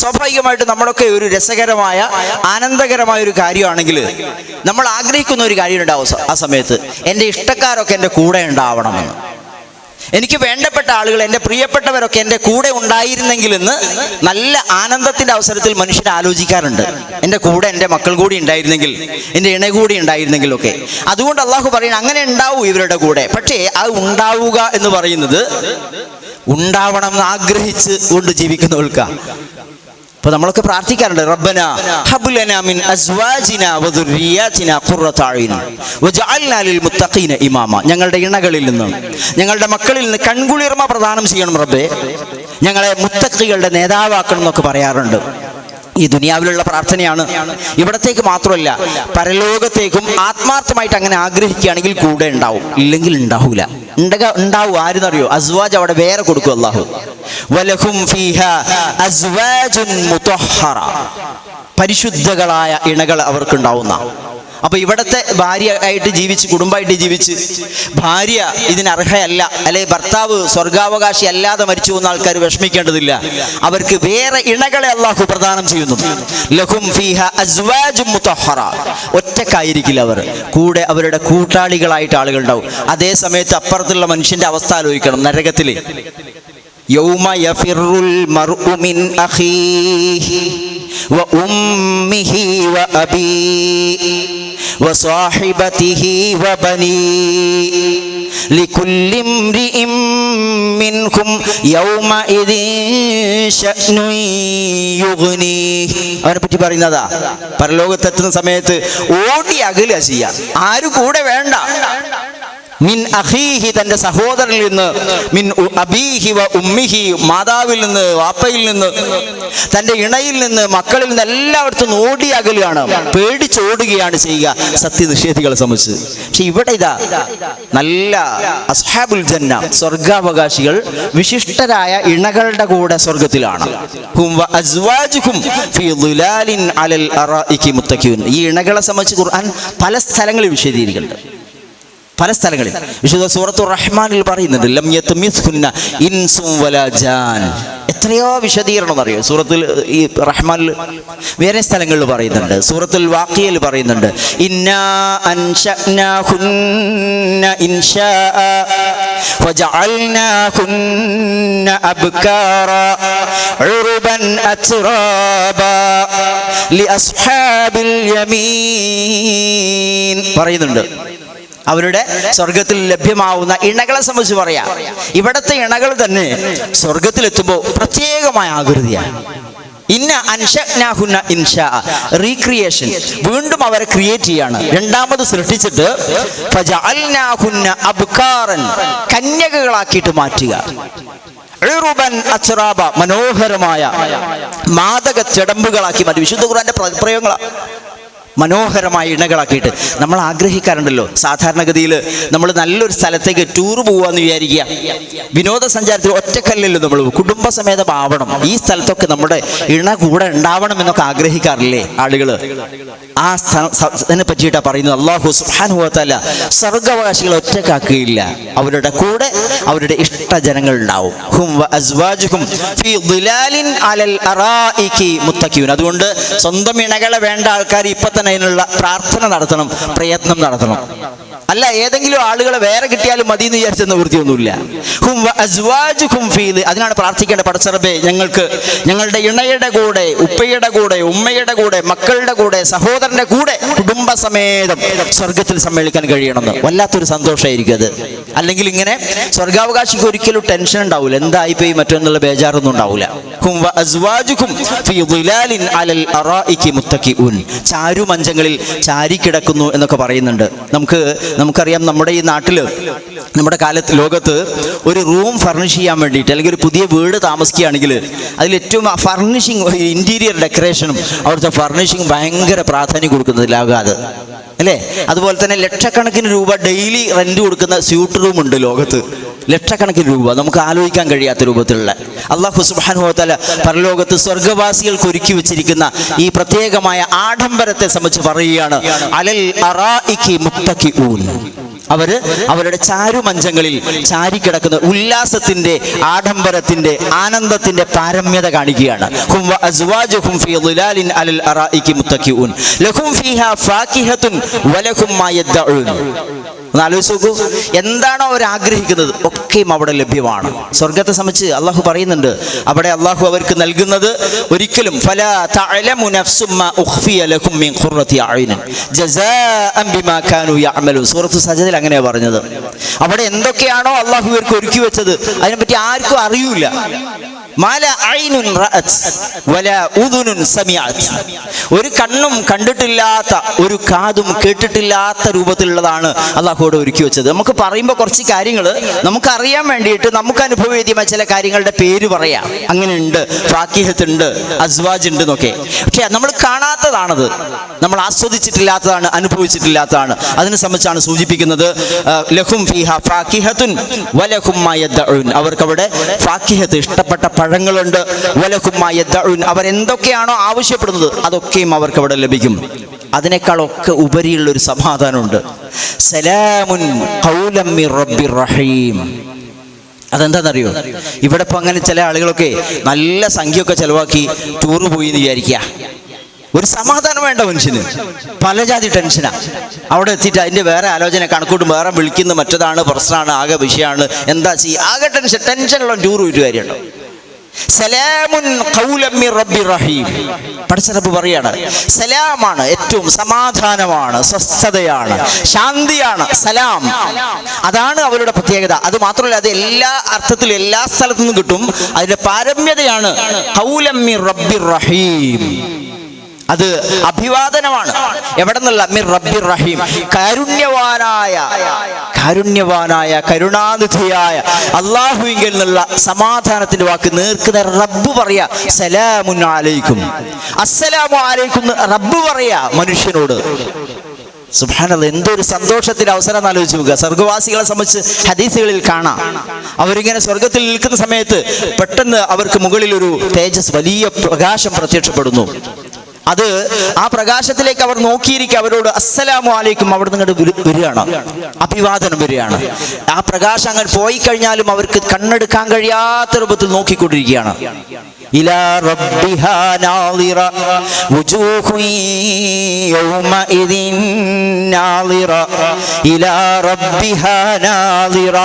സ്വാഭാവികമായിട്ട് നമ്മളൊക്കെ ഒരു രസകരമായ ആനന്ദകരമായ ഒരു കാര്യമാണെങ്കിൽ നമ്മൾ ആഗ്രഹിക്കുന്ന ഒരു കാര്യം ഉണ്ടാവും ആ സമയത്ത്, എൻ്റെ ഇഷ്ടക്കാരൊക്കെ എൻ്റെ കൂടെ ഉണ്ടാവണമെന്ന്. എനിക്ക് വേണ്ടപ്പെട്ട ആളുകൾ, എൻ്റെ പ്രിയപ്പെട്ടവരൊക്കെ എൻ്റെ കൂടെ ഉണ്ടായിരുന്നെങ്കിലെന്ന് നല്ല ആനന്ദത്തിൻ്റെ അവസരത്തിൽ മനുഷ്യൻ ആലോചിക്കാറുണ്ട്. എൻ്റെ കൂടെ എൻ്റെ മക്കൾ കൂടി ഉണ്ടായിരുന്നെങ്കിൽ, എൻ്റെ ഇണ കൂടി ഉണ്ടായിരുന്നെങ്കിലൊക്കെ. അതുകൊണ്ട് അള്ളാഹു പറയുന്നത് അങ്ങനെ ഉണ്ടാവൂ ഇവരുടെ കൂടെ. പക്ഷേ അത് ഉണ്ടാവുക എന്ന് പറയുന്നത് ഉണ്ടാവണം എന്ന് ആഗ്രഹിച്ച് കൊണ്ട് ജീവിക്കുന്നവൾക്കാണ്. അപ്പോൾ നമ്മളൊക്കെ പ്രാർത്ഥിക്കാറുണ്ട്, റബ്ബന ഹബ് ലനാ മിൻ അസ്വാജിനാ വദുർരിയാതിനാ ഖുർറത അയ്ൻ വജഅൽനാ ലിൽ മുത്തഖീന ഇമാമ. ഞങ്ങളുടെ ഇണകളിൽ നിന്ന്, ഞങ്ങളുടെ മക്കളിൽ നിന്ന് കൺകുളിർമ പ്രദാനം ചെയ്യണം റബ്ബേ, ഞങ്ങളെ മുത്തഖികളുടെ നേതാവാക്കണം എന്നൊക്കെ പറയാറുണ്ട്. ഈ ദുനിയാവിലുള്ള പ്രാർത്ഥനയാണ്. ഇവിടത്തേക്ക് മാത്രമല്ല, പരലോകത്തേക്കും ആത്മാർത്ഥമായിട്ട് അങ്ങനെ ആഗ്രഹിക്കുകയാണെങ്കിൽ കൂടെ ഉണ്ടാവും, ഇല്ലെങ്കിൽ ഉണ്ടാവൂല. ഉണ്ടാവും ആരെന്നറിയോ? അസ്വാജ് അവിടെ വേറെ കൊടുക്കും അല്ലാഹു. വലഹും ഫീഹാ അസ്വാജുൻ മുതഹ്ഹറ, പരിശുദ്ധകളായ ഇണകൾ അവർക്കുണ്ടാവുന്ന. അപ്പൊ ഇവിടത്തെ ഭാര്യ ആയിട്ട് ജീവിച്ച്, കുടുംബമായിട്ട് ജീവിച്ച്, ഭാര്യ ഇതിന് അർഹയല്ല, അല്ലെ ഭർത്താവ് സ്വർഗാവകാശി അല്ലാതെ മരിച്ചു പോകുന്ന ആൾക്കാർ വിഷമിക്കേണ്ടതില്ല. അവർക്ക് വേറെ ഇണകളെ അല്ലാഹു പ്രദാനം ചെയ്യുന്നു. ലഹും ഫീഹാ അസ്വാജും മുതഹ്ഹറ. ഒറ്റക്കായിരിക്കില്ല അവർ, കൂടെ അവരുടെ കൂട്ടാളികളായിട്ട് ആളുകൾ ഉണ്ടാവും. അതേ സമയത്ത് അപ്പുറത്തുള്ള മനുഷ്യന്റെ അവസ്ഥ ആലോചിക്കണം. നരകത്തില് യൗമ യഫിറുൽ മർഉ മിൻ അഖീഹി വ ഉമ്മിഹി വ അബീഹി വ സാഹിബതിഹി വ ബനീഹി ലികുല്ലി ഇംറിഇം മിൻകും യൗമഇദിൻ ശഅ്നുൻ യുഗ്നീഹി. അവനെ പറ്റി പറയുന്നതാ. പരലോകത്തെത്തുന്ന സമയത്ത് ഓടി അകലുക ചെയ്യുക, ആരും കൂടെ വേണ്ട. മിൻ അഖീഹി, തൻ്റെ സഹോദരനിൽ നിന്ന്, മിൻ അബീഹി വ ഉമ്മിഹി, മാതാവിൽ നിന്ന്, വാപ്പയിൽ നിന്ന്, തൻ്റെ ഇണയിൽ നിന്ന്, മക്കളിൽ നിന്ന്, എല്ലായിടത്തും ഓടി അകലുകയാണ്, പേടിച്ചോടുകയാണ് ചെയ്യുക സത്യനിഷേധികളെ സംബന്ധിച്ച്. പക്ഷെ ഇവിടെ ഇതാ നല്ല അസ്ഹാബുൽ ജന്ന, സ്വർഗാവകാശികൾ വിശിഷ്ടരായ ഇണകളുടെ കൂടെ സ്വർഗത്തിലാണ്. ഹും വ അസ്വാജുഹും ഫീ ളുലാലിൻ അലൽ അറായികി മുത്തഖിൻ. ഈ ഇണകളെ സംബന്ധിച്ച് ഖുർആൻ പല സ്ഥലങ്ങളിൽ വിശദീകരിക്കുന്നുണ്ട്. പല സ്ഥലങ്ങളിൽ. വിശുദ്ധ സൂറത്തുർ റഹ്മാനിൽ പറയുന്നുണ്ട് ലം യത്മിസ്ഹുന്ന ഇൻസും വലാ ജാൻ. എത്രയോ വിശദീകരണം അറിയോ സൂറത്തുൽ ഈ റഹ്മാനിൽ. വേറെ സ്ഥലങ്ങളിൽ പറയുന്നുണ്ട്. സൂറത്തുൽ വാഖിയയിൽ പറയുന്നുണ്ട് ഇന്നാ അൻശഅനാഹുന്ന ഇൻശാഅ വജഅൽനാഹുന്ന അബ്കാറ ഉറുബൻ അത്റാബ ലിഅസ്ഹാബിൽ യമീൻ പറയുന്നുണ്ട്. അവരുടെ സ്വർഗത്തിൽ ലഭ്യമാവുന്ന ഇണകളെ സംബന്ധിച്ച് പറയാം. ഇവിടത്തെ ഇണകൾ തന്നെ സ്വർഗത്തിലെത്തുമ്പോൾ പ്രത്യേകമായ ആകൃതിയാണ്. ഇന്ന അൻശഅനാഹുന്ന ഇൻശാ, റീക്രിയേഷൻ, വീണ്ടും അവരെ ക്രിയേറ്റ് ചെയ്യാണ്, രണ്ടാമത് സൃഷ്ടിച്ചിട്ട് ഫജഅൽനാഹുന്ന അബ്കാറൻ, കന്യകകളാക്കിയിട്ട് മാറ്റുക. ഉറുബൻ അത്റാബ, മനോഹരമായ മാദക ചെടമ്പുകളാക്കി മാറ്റി. വിശുദ്ധ ഖുർആന്റെ പ്രയോഗങ്ങളാണ്. മനോഹരമായ ഇണകളാക്കിയിട്ട് നമ്മൾ ആഗ്രഹിക്കാറുണ്ടല്ലോ. സാധാരണഗതിയിൽ നമ്മൾ നല്ലൊരു സ്ഥലത്തേക്ക് ടൂർ പോവാന്ന് വിചാരിക്കുക, വിനോദസഞ്ചാരത്തിൽ ഒറ്റക്കല്ലല്ലോ നമ്മൾ, കുടുംബസമേതമാവണം, ഈ സ്ഥലത്തൊക്കെ നമ്മുടെ ഇണ കൂടെ ഉണ്ടാവണം എന്നൊക്കെ ആഗ്രഹിക്കാറില്ലേ ആളുകൾ? ആ സ്ഥലത്തിനെ പറ്റിയിട്ടാണ് പറയുന്നത്. അല്ലാഹു സുബ്ഹാനഹു വ തആല സ്വർഗ്ഗവാസികളെ ഒറ്റക്കാക്കുകയില്ല, അവരുടെ കൂടെ അവരുടെ ഇഷ്ടജനങ്ങൾ ഉണ്ടാവും. ഹും വ അസ്വാജുഹും ഫീ ളിലാലിൻ അലൽ അറായികി മുത്തഖിയൂൻ. അതുകൊണ്ട് സ്വന്തം ഇണകളെ വേണ്ട ആൾക്കാർ ഇപ്പൊ തന്നെ അതിനുള്ള പ്രാർത്ഥന നടത്തണം, പ്രയത്നം നടത്തണം. അല്ല ഏതെങ്കിലും ആളുകളെ വേറെ കിട്ടിയാലും മതി എന്ന് വിചാരിച്ച നിവൃത്തിയൊന്നുമില്ല. ഹും വ അസ്വാജുഹും ഫീ, അതിനാണ് പ്രാർത്ഥിക്കേണ്ടത്. പടച്ചറബേ, ഞങ്ങൾക്ക് ഞങ്ങളുടെ ഇണയുടെ കൂടെ, ഉപ്പയുടെ കൂടെ, ഉമ്മയുടെ കൂടെ, മക്കളുടെ കൂടെ, സഹോദരന്റെ കൂടെ കുടുംബസമേതം സ്വർഗത്തിൽ സമ്മേളിക്കാൻ കഴിയണമെന്ന്. വല്ലാത്തൊരു സന്തോഷമായിരിക്കും അത്. അല്ലെങ്കിൽ ഇങ്ങനെ സ്വർഗാവകാശിക്ക് ഒരിക്കലും ടെൻഷൻ ഉണ്ടാവില്ല, എന്തായിപ്പോയി മറ്റൊന്നുള്ള ബേജാറൊന്നും ഉണ്ടാവില്ല. ഹും വ അസ്വാജുഹും ഫീ ളിലാലിൻ അലൽ അറായികി മുത്തഖിഊൻ, ചാരുമഞ്ചങ്ങളിൽ ചാരിക്കിടക്കുന്നു എന്നൊക്കെ പറയുന്നുണ്ട്. നമുക്കറിയാം, നമ്മുടെ ഈ നാട്ടിൽ, നമ്മുടെ കാലത്ത്, ലോകത്ത് ഒരു റൂം ഫർണിഷ് ചെയ്യാൻ വേണ്ടിയിട്ട്, അല്ലെങ്കിൽ ഒരു പുതിയ വീട് താമസിക്കുകയാണെങ്കിൽ അതിലേറ്റവും ഫർണിഷിങ്, ഇൻറ്റീരിയർ ഡെക്കറേഷനും അവിടുത്തെ ഫർണിഷിങ് ഭയങ്കര പ്രാധാന്യം കൊടുക്കുന്നതിലാകാതെ അല്ലേ? അതുപോലെ തന്നെ ലക്ഷക്കണക്കിന് രൂപ ഡെയിലി റെന്റ് കൊടുക്കുന്ന സ്യൂട്ട് റൂം ഉണ്ട് ലോകത്ത്. ലക്ഷക്കണക്കിന് രൂപ, നമുക്ക് ആലോചിക്കാൻ കഴിയാത്ത രൂപത്തിലുള്ള. അല്ലാഹു സുബ്ഹാനഹു വ തആല പരലോകത്ത് സ്വർഗ്ഗവാസികൾക്ക് ഒരുക്കി വെച്ചിരിക്കുന്ന ഈ പ്രത്യേകമായ ആഡംബരത്തെ സംബന്ധിച്ച് പറയുകയാണ് അലൽ അറായികി മുത്തഖിഊൻ. അവരുടെ ചാരുമഞ്ചങ്ങളിൽ ചാരിക്കിടക്കുന്ന ഉല്ലാസത്തിന്റെ, ആഡംബരത്തിന്റെ, ആനന്ദത്തിന്റെ പാരമ്യത കാണിക്കുകയാണ്. ഹും വ അസ്വാജുഹും ഫീ ളിലാലിൻ അലൽ അറായികി മുത്തഖിഊൻ ലഹും ഫീഹാ ഫാകിഹത്തുൻ വലഹും മാ യദ്ദഊൻ. ഒന്ന് ആലോചിച്ച് നോക്കൂ, എന്താണോ അവർ ആഗ്രഹിക്കുന്നത് ഒക്കെയും അവിടെ ലഭ്യമാണ്. സ്വർഗത്തെ സംബന്ധിച്ച് അള്ളാഹു പറയുന്നുണ്ട്, അവിടെ അള്ളാഹു അവർക്ക് നൽകുന്നത് ഒരിക്കലും ഫലാ തഅലമു നഫ്സും മാ ഉഖ്ഫിയ ലഹും മിൻ ഖുർറത്തി അഅ്യുനിൻ ജസാഅൻ ബിമാ കാനൂ യഅമലൂൻ. സൂറത്ത് സജദയിൽ അങ്ങനെയാണ് പറഞ്ഞത്. അവിടെ എന്തൊക്കെയാണോ അള്ളാഹു ഇവർക്ക് ഒരുക്കി വെച്ചത് അതിനെപ്പറ്റി ആർക്കും അറിയൂല. മാല ഐനുൻ റഅത് വലാ ഉദുനുൻ സമിഅത്, ഒരു കണ്ണും കണ്ടിട്ടില്ലാത്ത, ഒരു കാതും കേട്ടിട്ടില്ലാത്ത രൂപത്തിലുള്ളതാണ് അള്ളാഹുവോട് ഒരുക്കി വെച്ചത്. നമുക്ക് പറയുമ്പോൾ കുറച്ച് കാര്യങ്ങൾ നമുക്കറിയാൻ വേണ്ടിയിട്ട് നമുക്ക് അനുഭവവേദ്യമായ ചില കാര്യങ്ങളുടെ പേര് പറയാം. അങ്ങനെയുണ്ട്, ഫാക്കിഹത്തുണ്ട്, അസ്വാജ് ഉണ്ട് എന്നൊക്കെ. പക്ഷെ നമ്മൾ കാണാത്തതാണത്, നമ്മൾ ആസ്വദിച്ചിട്ടില്ലാത്തതാണ്, അനുഭവിച്ചിട്ടില്ലാത്തതാണ്. അതിനെ സംബന്ധിച്ചാണ് സൂചിപ്പിക്കുന്നത് ലഹും ഫീഹാ ഫാക്കിഹത്തുൻ വലഹും മാ യദ്ദഊൻ. അവർക്കവിടെ ഫാക്കിഹത്ത്, ഇഷ്ടപ്പെട്ട പഴങ്ങളുണ്ട്, വലഹും മാ യദ്ദഊൻ, അവരെന്തൊക്കെയാണോ ആവശ്യപ്പെടുന്നത് അതൊക്കെയും അവർക്ക് അവിടെ ലഭിക്കും. അതിനേക്കാളൊക്കെ ഉപരിയുള്ളൊരു സമാധാനമുണ്ട്. സലാമുൻ ഖൗലം മിർ റബ്ബിർ റഹീം. അതെന്താണെന്നറിയോ? ഇവിടെ ഇപ്പം അങ്ങനെ ചില ആളുകളൊക്കെ നല്ല സംഖ്യയൊക്കെ ചിലവാക്കി ടൂറ് പോയി എന്ന് വിചാരിക്കുക. ഒരു സമാധാനം വേണ്ട മനുഷ്യന്, പല ജാതി ടെൻഷനാ. അവിടെ എത്തിയിട്ട് അതിൻ്റെ വേറെ ആലോചന, കണക്കൂട്ടും, വേറെ വിളിക്കുന്ന മറ്റതാണ്, പ്രശ്നമാണ്, ആകെ വിഷയമാണ്, എന്താ ചെയ്യുക, ആകെ ടെൻഷനുള്ള ടൂർ പോയിട്ട് കാര്യമുണ്ടോ? സലാമുൻ ഖൗലം മിർ റബ്ബിർ റഹീം. പടച്ച റബ്ബ് പറയാണ്, സലാമാണ്, ഏറ്റവും സമാധാനമാണ്, സ്വസ്ഥതയാണ്, ശാന്തിയാണ് സലാം. അതാണ് അവരുടെ പ്രത്യേകത. അത് മാത്രമല്ല, അത് എല്ലാ അർത്ഥത്തിലും എല്ലാ സ്ഥലത്തു നിന്നും കിട്ടും. അതിന്റെ പാരമ്യതയാണ് ഖൗലം മിർ റബ്ബിർ റഹീം. അത് അഭിവാദനമാണ്. എവിടെ നിന്നുള്ള? മിർ റബ്ബിർ റഹീം, കാരുണ്യവാനായ കരുണാനിധിയായ അല്ലാഹുവിങ്കിൽ നിന്നുള്ള സമാധാനത്തിന്റെ വാക്ക് നേർക്കുന്ന റബ്ബ് പറയാ സലാമുൻ അലൈക്കും, അസ്സലാമു അലൈക്കും റബ്ബ് പറയാ മനുഷ്യനോട്. സുബ്ഹാനല്ലാഹ്, എന്തൊരു സന്തോഷത്തിന്റെ അവസരം ആലോചിച്ച് നോക്കുക. സ്വർഗ്ഗവാസികളെ സംബന്ധിച്ച് ഹദീസുകളിൽ കാണാം, അവരിങ്ങനെ സ്വർഗത്തിൽ നിൽക്കുന്ന സമയത്ത് പെട്ടെന്ന് അവർക്ക് മുകളിൽ ഒരു തേജസ്, വലിയ പ്രകാശം പ്രത്യക്ഷപ്പെടുന്നു. അത് ആ പ്രകാശത്തിലേക്ക് അവർ നോക്കിയിരിക്കുക, അവരോട് അസ്സലാമു അലൈക്കും അവിടെ നിന്ന് വരികയാണ്, അഭിവാദനം വരികയാണ്. ആ പ്രകാശം അങ്ങനെ പോയി കഴിഞ്ഞാലും അവർക്ക് കണ്ണെടുക്കാൻ കഴിയാത്ത രൂപത്തിൽ നോക്കിക്കൊണ്ടിരിക്കുകയാണ്. ഇലാ റബ്ബിഹാ നാളിറ വുജൂഹു യൗമഇദിൻ നാളിറ ഇലാ റബ്ബിഹാ നാളിറ.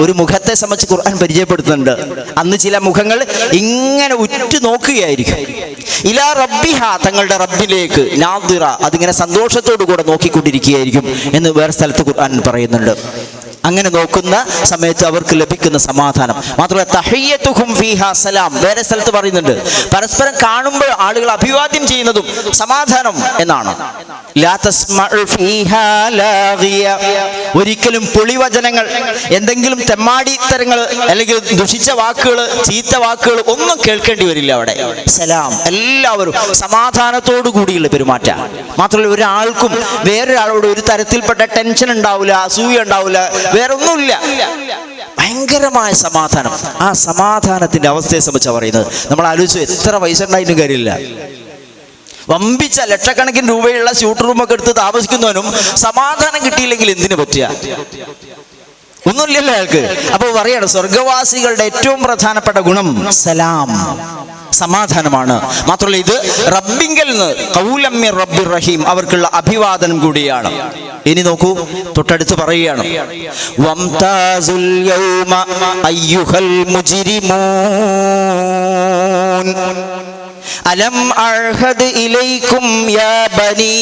ഒരു മുഖത്തെ സംബന്ധിച്ച് ഖുർആൻ പരിചയപ്പെടുത്തുന്നുണ്ട്. അന്ന് ചില മുഖങ്ങൾ ഇങ്ങനെ ഉറ്റു നോക്കുകയായിരിക്കും. ഇലാ റബ്ബിഹ, തങ്ങളുടെ റബ്ബിലേക്ക്, നാദിറ, അതിങ്ങനെ സന്തോഷത്തോടു കൂടെ നോക്കിക്കൊണ്ടിരിക്കുകയായിരിക്കും എന്ന് വേറെ സ്ഥലത്ത് ഖുർആൻ പറയുന്നുണ്ട്. അങ്ങനെ നോക്കുന്ന സമയത്ത് അവർക്ക് ലഭിക്കുന്ന സമാധാനം മാത്രമല്ല, തഹിയ്യത്തുഹും ഫീഹാ സലാം, വേറെ സ്ഥലത്ത് പറയുന്നുണ്ട്. പരസ്പരം കാണുമ്പോൾ ആളുകൾ അഭിവാദ്യം ചെയ്യുന്നതും സമാധാനം എന്നാണ്. ലാ തസ്മഉ ഫീഹാ ലാഗിയ, ഒരിക്കലും പൊളിവചനങ്ങൾ, എന്തെങ്കിലും തെമ്മാടിത്തരങ്ങൾ അല്ലെങ്കിൽ ദുഷിച്ച വാക്കുകൾ, ചീത്ത വാക്കുകൾ ഒന്നും കേൾക്കേണ്ടി വരില്ല അവിടെ. സലാം, എല്ലാവരും സമാധാനത്തോടു കൂടിയുള്ള പെരുമാറ്റം. മാത്രമല്ല, ഒരാൾക്കും വേറൊരാളോട് ഒരു തരത്തിൽപ്പെട്ട ടെൻഷൻ ഉണ്ടാവില്ല, അസൂയ ഉണ്ടാവില്ല, വേറൊന്നുമില്ല. ഭയങ്കരമായ സമാധാനം. ആ സമാധാനത്തിന്റെ അവസ്ഥയെ സംബന്ധിച്ചാണ് പറയുന്നത്. നമ്മൾ ആലോചിച്ചു, എത്ര പൈസ ഉണ്ടായിട്ടും കാര്യമില്ല. വമ്പിച്ച ലക്ഷക്കണക്കിന് രൂപയുള്ള സ്യൂട്ട് റൂമൊക്കെ എടുത്ത് താമസിക്കുന്നവനും സമാധാനം കിട്ടിയില്ലെങ്കിൽ എന്തിനു പറ്റുക? ഒന്നുമില്ലല്ലോ അയാൾക്ക്. അപ്പൊ പറയാണ്, സ്വർഗവാസികളുടെ ഏറ്റവും പ്രധാനപ്പെട്ട ഗുണം സലാം, സമാധാനമാണ്. മാത്രമല്ല, ഇത് റബ്ബിങ്കൽ നിന്ന്, ഖൗലം മിർ റബ്ബിർ റഹീം, അവർക്കുള്ള അഭിവാദനം കൂടിയാണ്. ഇനി നോക്കൂ, തൊട്ടടുത്ത് പറയുകയാണ്, വംതാസുൽ യൗമ അയ്യുഹൽ മുജ്രിമൂൻ അലം അഅ്ഹദ് ഇലൈക്കും യാ ബനീ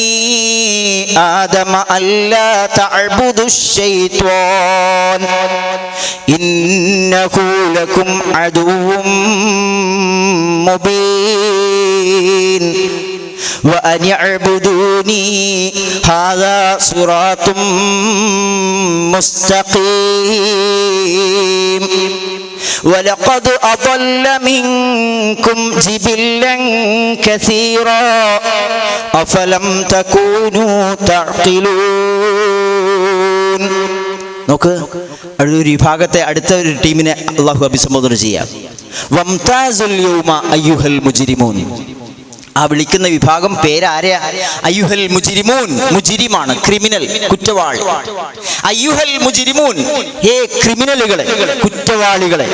ആദമ അല്ലാ തഅ്ബുദുശ് ശൈത്വാൻ ഇന്നഹു ലക്കും അദുവ്വും മുബീൻ وأن يعبدوني هذا صراط مستقيم ولقد أضل منكم جبلا كثيرا أفلم تكونوا تعقلون. നോക്ക്, ഒരു വിഭാഗത്തെ, അടുത്ത ഒരു ടീമിനെ അള്ളാഹു അഭിസംബോധന ചെയ്യാം. വംതാസുൽ യൗമ അയ്യുഹൽ മുജ്രിമൂൻ. ആ വിളിക്കുന്ന വിഭാഗം പേരാരെയാ? അയ്യുഹൽ മുജ്രിമൂൻ, മുജ്രിമാണ്, ക്രിമിനൽ, കുറ്റവാളി. അയ്യുഹൽ മുജ്രിമൂൻ, ഹേ ക്രിമിനലുകളെ, കുറ്റവാളികളെ.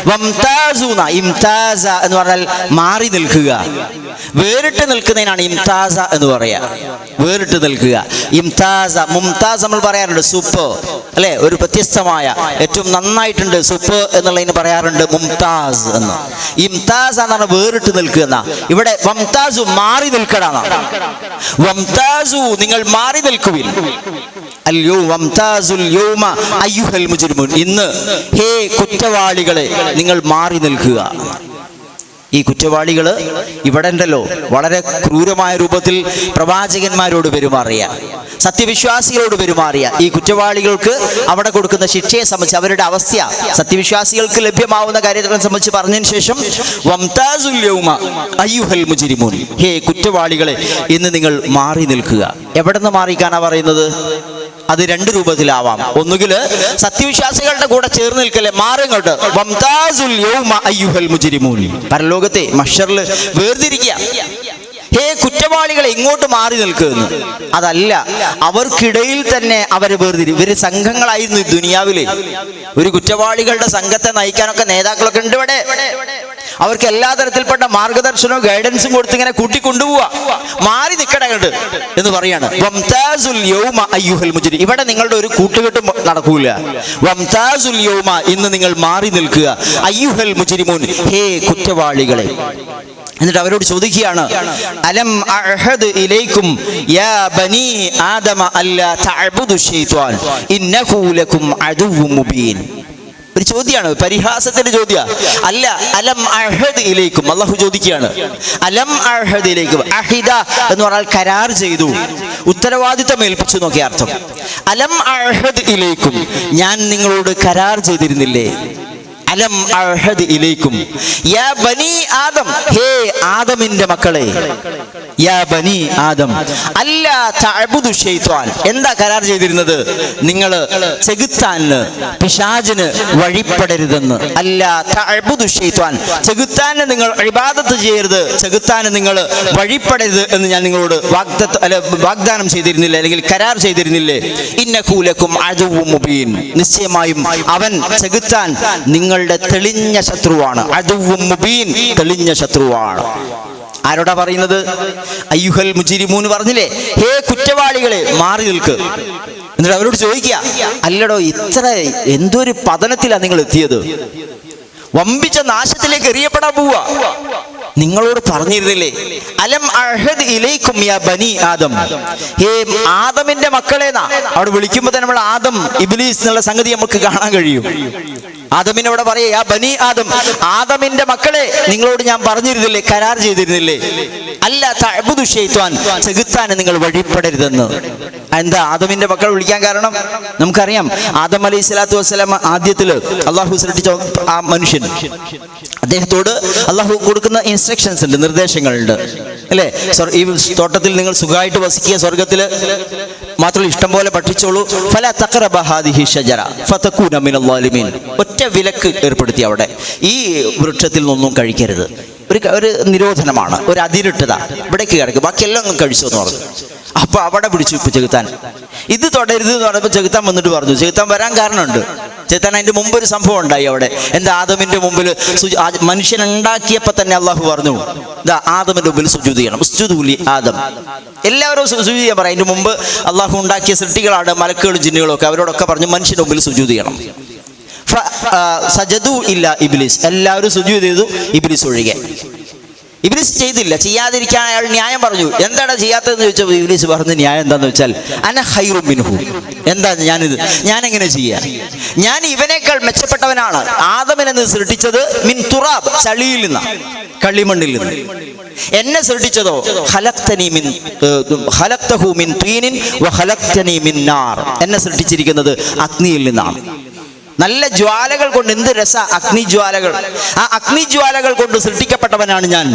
വംതാസുന, ഇംതാസ എന്ന് പറഞ്ഞാൽ മാറി നിൽക്കുക, വേറിട്ട് നിൽക്കുന്നതിനാണ് ഇംതാസ എന്ന് പറയാ. വേറിട്ട് നിൽക്കുക, ഇംതാസ. മുംതാസ് നമ്മൾ പറയാറുണ്ട്, സൂപ്പ് അല്ലെ, ഒരു വ്യത്യസ്തമായ, ഏറ്റവും നന്നായിട്ടുണ്ട് സൂപ്പ് എന്നുള്ളതിന് പറയാറുണ്ട് മുംതാസ് എന്ന്. ഇംതാസ് എന്ന് പറഞ്ഞാൽ വേറിട്ട് നിൽക്കുക എന്നാ. ഇവിടെ വംതാസു, മാറി നിൽക്കടാ. വംതാസു, നിങ്ങൾ മാറി നിൽക്കുവിൻ. വംതാസുൽ യൗമ അയ്യുഹൽ മുജ്രിമൂൻ, ഇന്ന് ഹേ കുറ്റവാളികളെ നിങ്ങൾ മാറി നിൽക്കുക. ഈ കുറ്റവാളികൾ ഇവിടെ ഉണ്ടല്ലോ, വളരെ ക്രൂരമായ രൂപത്തിൽ പ്രവാചകന്മാരോട് പെരുമാറിയ, സത്യവിശ്വാസികളോട് പെരുമാറിയ ഈ കുറ്റവാളികൾക്ക് അവിടെ കൊടുക്കുന്ന ശിക്ഷയെ സംബന്ധിച്ച്, അവരുടെ അവസ്ഥ, സത്യവിശ്വാസികൾക്ക് ലഭ്യമാവുന്ന കാര്യത്തെ സംബന്ധിച്ച് പറഞ്ഞതിന് ശേഷം, വംതാസുൽ യൗമ അയ്യുഹൽ മുജ്രിമൂൻ, ഹേ കുറ്റവാളികളെ ഇന്ന് നിങ്ങൾ മാറി നിൽക്കുക. എവിടെ നിന്ന് മാറിക്കാനാ പറയുന്നത്? അത് രണ്ട് രൂപത്തിലാവാം. ഒന്നുകിൽ സത്യവിശ്വാസികളുടെ കൂടെ ചേർന്ന് നിൽക്കല്ലേ, മാറിങ്ങോട്ട്. വംതാസുൽ യൗമ അയ്യുഹൽ മുജ്രിമൂൻ, പരലോകത്തെ മഹ്ശറിൽ വേർതിരിക്കുക. ഹേ കുറ്റവാളികളെ ഇങ്ങോട്ട് മാറി നിൽക്കുന്നു. അതല്ല, അവർക്കിടയിൽ തന്നെ അവരെ വേർതിരിക്കും. ഇവര് സംഘങ്ങളായിരുന്നു ഈ ദുനിയാവില്. ഒരു കുറ്റവാളികളുടെ സംഘത്തെ നയിക്കാനൊക്കെ നേതാക്കളൊക്കെ ഉണ്ട് ഇവിടെ. അവർക്ക് എല്ലാ തരത്തിൽപ്പെട്ട മാർഗദർശനവും ഗൈഡൻസും കൊടുത്ത് ഇങ്ങനെ കൂട്ടിക്കൊണ്ടുപോവാ. മാറി നിൽക്കണുണ്ട് എന്ന് പറയാണ്. വംതാസുൽ യൗമ അയ്യുഹൽ മുജ്രിമൂൻ, ഇവിടെ നിങ്ങളുടെ ഒരു കൂട്ടുകെട്ടും നടക്കൂല. വംതാസുൽ യൗമ, ഇന്ന് നിങ്ങൾ മാറി നിൽക്കുക. അയ്യുഹൽ മുജ്രിമൂൻ, ഹേ കുറ്റവാളികളെ. എന്നിട്ട് അവരോട് ചോദിക്കുകയാണ്, അലം അഅ്ഹദ് ഇലൈക്കും യാ ബനീ ആദമ അല്ലാ തഅ്ബുദുശ് ശൈത്വാൻ ഇന്നഹു ലക്കും അദുവ്വും മുബീൻ. ഒരു ചോദ്യമാണ്, പരിഹാസത്തിന്റെ ചോദ്യ അല്ല. അലം അഅ്ഹദ് ഇലൈക്കും, അല്ലാഹു ചോദിക്കുകയാണ്. അലം അഅ്ഹദ് ഇലൈക്കും, അഹിദ എന്ന് പറഞ്ഞാൽ കരാർ ചെയ്തു, ഉത്തരവാദിത്തം ഏൽപ്പിച്ചു എന്നൊക്കെ അർത്ഥം. അലം അഅ്ഹദ് ഇലൈക്കും, ഞാൻ നിങ്ങളോട് കരാർ ചെയ്തിരുന്നില്ലേ? അലം അഅഹദ് ഇലൈക്കും യാ ബനി ആദം, ഹേ ആദമിന്റെ മക്കളെ, യാ ബനി ആദം അല്ലാ തഅബുദു ശൈത്വാൻ. എന്താ കരാർ ചെയ്തിരുന്നത്? നിങ്ങൾ ചെകുത്താന്, പിശാചിന് വഴിപ്പെടരുതെന്ന്. അല്ലാ തഅബുദു ശൈത്വാൻ, ചെകുത്താന് നിങ്ങൾ ഇബാദത്ത് ചെയ്യരുത്, ചെകുത്താന് നിങ്ങൾ വഴിപ്പെടരുത് എന്ന് ഞാൻ നിങ്ങളോട് വാഗ്ദാനം ചെയ്തിരുന്നില്ലേ, അല്ലെങ്കിൽ കരാർ ചെയ്തിരുന്നില്ലേ? ഇന്നഹു ലക്കും അദുവ്വുൻ മുബീൻ, നിശ്ചയമായും അവൻ ചെകുത്താൻ നിങ്ങളുടെ തെളിഞ്ഞ ശത്രുവാണ്. അദുവ്വുൻ മുബീൻ, തെളിഞ്ഞ ശത്രുവാണ്. ആരോടാ പറയുന്നത്? അയ്യുഹൽ മുജ്രിമൂൻ പറഞ്ഞില്ലേ, ഹേ കുറ്റവാളികളെ മാറി നിൽക്ക്. എന്നിട്ട് അവരോട് ചോദിക്കുക, അല്ലടോ ഇത്ര എന്തൊരു പതനത്തിലാണ് നിങ്ങൾ എത്തിയത്, വമ്പിച്ച നാശത്തിലേക്ക് എറിയപ്പെടാൻ പോവുക. നിങ്ങളോട് പറഞ്ഞിരുന്നില്ലേ, അലം അഅഹദ് ഇലൈക്കും യാ ബനി ആദം, ഹേ ആദമിന്റെ മക്കളേന്നാ. അവിടെ വിളിക്കുമ്പോൾ തന്നെ നമ്മൾ ആദം ഇബ്ലീസ് എന്നുള്ള സംഗതി നമുക്ക് കാണാൻ കഴിയും. ആദമിനെ അവിടെ പറയാ, യാ ബനി ആദം, ആദമിന്റെ മക്കളെ, നിങ്ങളോട് ഞാൻ പറഞ്ഞിരുന്നില്ലേ, കരാർ ചെയ്തിരുന്നില്ലേ, അല്ലാ തഅബുദു ശൈത്വാൻ, ചെകുത്താന് നിങ്ങൾ വഴിപ്പെടരുതെന്ന്. എന്താ ആദമിന്റെ മക്കൾ വിളിക്കാൻ കാരണം? നമുക്കറിയാം, ആദം അലൈഹി സ്വലാത്തു വസ്സലാം ആദ്യത്തില് അള്ളാഹു സൃഷ്ടിച്ച ആ മനുഷ്യൻ, അദ്ദേഹത്തോട് അള്ളാഹു കൊടുക്കുന്ന ഇൻസ്ട്രക്ഷൻസ് ഉണ്ട്, നിർദ്ദേശങ്ങളുണ്ട്, അല്ലേ? ഈ തോട്ടത്തിൽ നിങ്ങൾ സുഖമായിട്ട് വസിക്കുക, സ്വർഗത്തില് മാത്രമല്ല ഇഷ്ടം പോലെ പഠിച്ചോളൂ. ഫലാ തഖറബ ഹാദിഹി ഷജറ ഫതകൂന മിനൽ ളാലിമീൻ. ഒറ്റ വിലക്ക് ഏർപ്പെടുത്തി അവിടെ, ഈ വൃക്ഷത്തിൽ നിന്നൊന്നും കഴിക്കരുത്. ഒരു നിരോധനമാണ്, ഒരു അതിരിട്ടത, ഇവിടേക്ക് കിടക്കും, ബാക്കിയെല്ലാം അങ്ങ് കഴിച്ചു എന്ന് പറഞ്ഞു. അപ്പൊ അവിടെ പിടിച്ചു ചെകുത്താൻ, ഇത് തുടരുത് എന്ന് പറഞ്ഞപ്പോൾ ചെകുത്താൻ വന്നിട്ട് പറഞ്ഞു. ചെകുത്താൻ വരാൻ കാരണമുണ്ട്. ചെകുത്താൻ അതിന്റെ മുമ്പ് ഒരു സംഭവം ഉണ്ടായി അവിടെ. എന്താ? ആദമിന്റെ മുമ്പിൽ മനുഷ്യൻ ഉണ്ടാക്കിയപ്പോ തന്നെ അള്ളാഹു പറഞ്ഞു, ഇതാ ആദമിന്റെ മുമ്പിൽ സുജൂദ് ചെയ്യണം, ഉസ്ജുദൂ ലി ആദം. എല്ലാവരും സുജൂദ് ചെയ്യാൻ പറയും. അതിന്റെ മുമ്പ് അള്ളാഹു ഉണ്ടാക്കിയ സൃഷ്ടികളാണ് മലക്കുകളും ജിന്നുകളും ഒക്കെ, അവരോടൊക്കെ പറഞ്ഞു മനുഷ്യന്റെ മുമ്പിൽ സുജൂദ് ചെയ്യണം. സജദു ഇല്ല ഇബ്ലീസ്, എല്ലാവരും സുജൂദ് ചെയ്തു, ഇബ്ലീസ് ഒഴികെ. ഇബ്ലീസ് ചെയ്തില്ല. ചെയ്യാതിരിക്കാൻ അയാൾ ന്യായം പറഞ്ഞു. എന്താണ് ചെയ്യാത്തതെന്ന് ചോദിച്ചപ്പോൾ ഇബ്ലീസ് പറഞ്ഞ ന്യായം എന്താണെന്ന് വെച്ചാൽ, അന ഖൈറും മിൻഹു, എന്താ ഞാൻ എങ്ങനെ ചെയ്യാ, ഞാൻ ഇവനേക്കാൾ മെച്ചപ്പെട്ടവനാണ്. ആദമിനെ സൃഷ്ടിച്ചത് മിൻ തുറാബ്, ചളിയിൽ നിന്ന്, കളിമണ്ണിൽ നിന്ന്. എന്നെ സൃഷ്ടിച്ചതോ ഖലഖ്തഹു മിൻ തീനിൻ വ ഖലഖ്തനി മിൻ നാർ, എന്നെ സൃഷ്ടിച്ചിരിക്കുന്നത് അഗ്നിയിൽ നിന്നാണ്. നല്ല ജ്വാലകൾ കൊണ്ട്, എന്ത് രസ അഗ്നിജ്വാലകൾ, ആ അഗ്നിജ്വാലകൾ കൊണ്ട് സൃഷ്ടിക്കപ്പെട്ടവനാണ് ഞാൻ.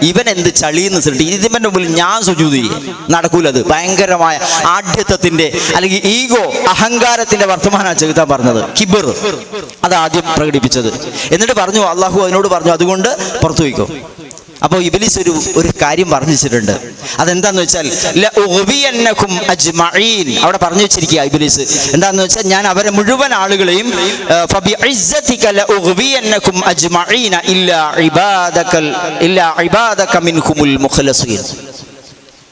ഇവൻ എന്ത് ചളിന്ന് സൃഷ്ടി, ഇതിന്റെ മുമ്പിൽ ഞാൻ സുജൂദ് ചെയ്യും, നടക്കൂലത്. ഭയങ്കരമായ ആഢ്യത്വത്തിന്റെ അല്ലെങ്കിൽ ഈഗോ, അഹങ്കാരത്തിന്റെ വർത്തമാനമാണ് ചെകുത്താൻ പറഞ്ഞത്. കിബർ അതാദ്യം പ്രകടിപ്പിച്ചത്. എന്നിട്ട് പറഞ്ഞു, അള്ളാഹു അതിനോട് പറഞ്ഞു, അതുകൊണ്ട് പുറത്തു പോയിക്കോ. അപ്പോൾ ഇബ്ലീസ് ഒരു കാര്യം പറഞ്ഞു വെച്ചിട്ടുണ്ട്. അതെന്താന്ന് വെച്ചാൽ ലഉഗ്വിയന്നകും അജ്മഈൻ, അവിടെ പറഞ്ഞു വെച്ചിരിക്കുക ഇബ്ലീസ്. എന്താന്ന് വെച്ചാൽ, ഞാൻ അവരെ മുഴുവൻ ആളുകളെയും ഫബിഇസ്സതിക ലഉഗ്വിയന്നകും അജ്മഈന ഇല്ലാ ഇബാദക മിൻഹുമുൽ മുഖ്ലസീൻ,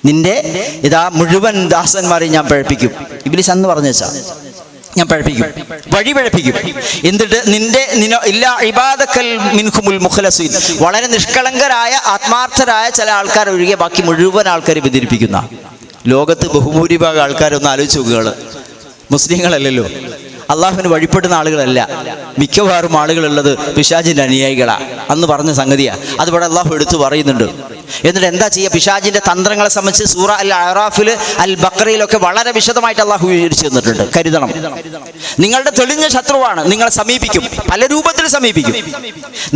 നിന്റെ ഇതാ മുഴുവൻ ദാസന്മാരെയും ഞാൻ പഴപ്പിക്കും. ഇബ്ലീസ് അന്ന് പറഞ്ഞു വെച്ചാ, ഞാൻ പഴപ്പിക്കും, വഴി പഴപ്പിക്കും. എന്നിട്ട് ഇല്ലാ ഇബാദക്കൽ മിൻഹുമുൽ മുഖ്ലസീൻ, വളരെ നിഷ്കളങ്കരായ ആത്മാർത്ഥരായ ചില ആൾക്കാർ ഒഴികെ ബാക്കി മുഴുവൻ ആൾക്കാരെ ബന്ധിപ്പിക്കുന്ന. ലോകത്ത് ബഹുഭൂരിഭാഗം ആൾക്കാരൊന്ന് ആലോചിച്ച് നോക്കുകയാണ്, മുസ്ലിങ്ങളല്ലല്ലോ, അള്ളാഹുവിന് വഴിപ്പെടുന്ന ആളുകളല്ല. മിക്കവാറും ആളുകളുള്ളത് പിശാചിന്റെ അനുയായികളാ. അന്ന് പറഞ്ഞ സംഗതിയാ, അതിവിടെ അള്ളാഹു എടുത്തു പറയുന്നുണ്ട്. എന്നിട്ട് എന്താ ചെയ്യുക? പിശാചിന്റെ തന്ത്രങ്ങളെ സംബന്ധിച്ച് സൂറ അൽ അറാഫിൽ, അൽ ബഖറയിലൊക്കെ വളരെ വിശദമായിട്ട് അള്ളാഹു വിവരിച്ചു തന്നിട്ടുണ്ട്. കരുതണം, നിങ്ങളുടെ തെളിഞ്ഞ ശത്രുവാണ്, നിങ്ങളെ സമീപിക്കും, പല രൂപത്തിൽ സമീപിക്കും.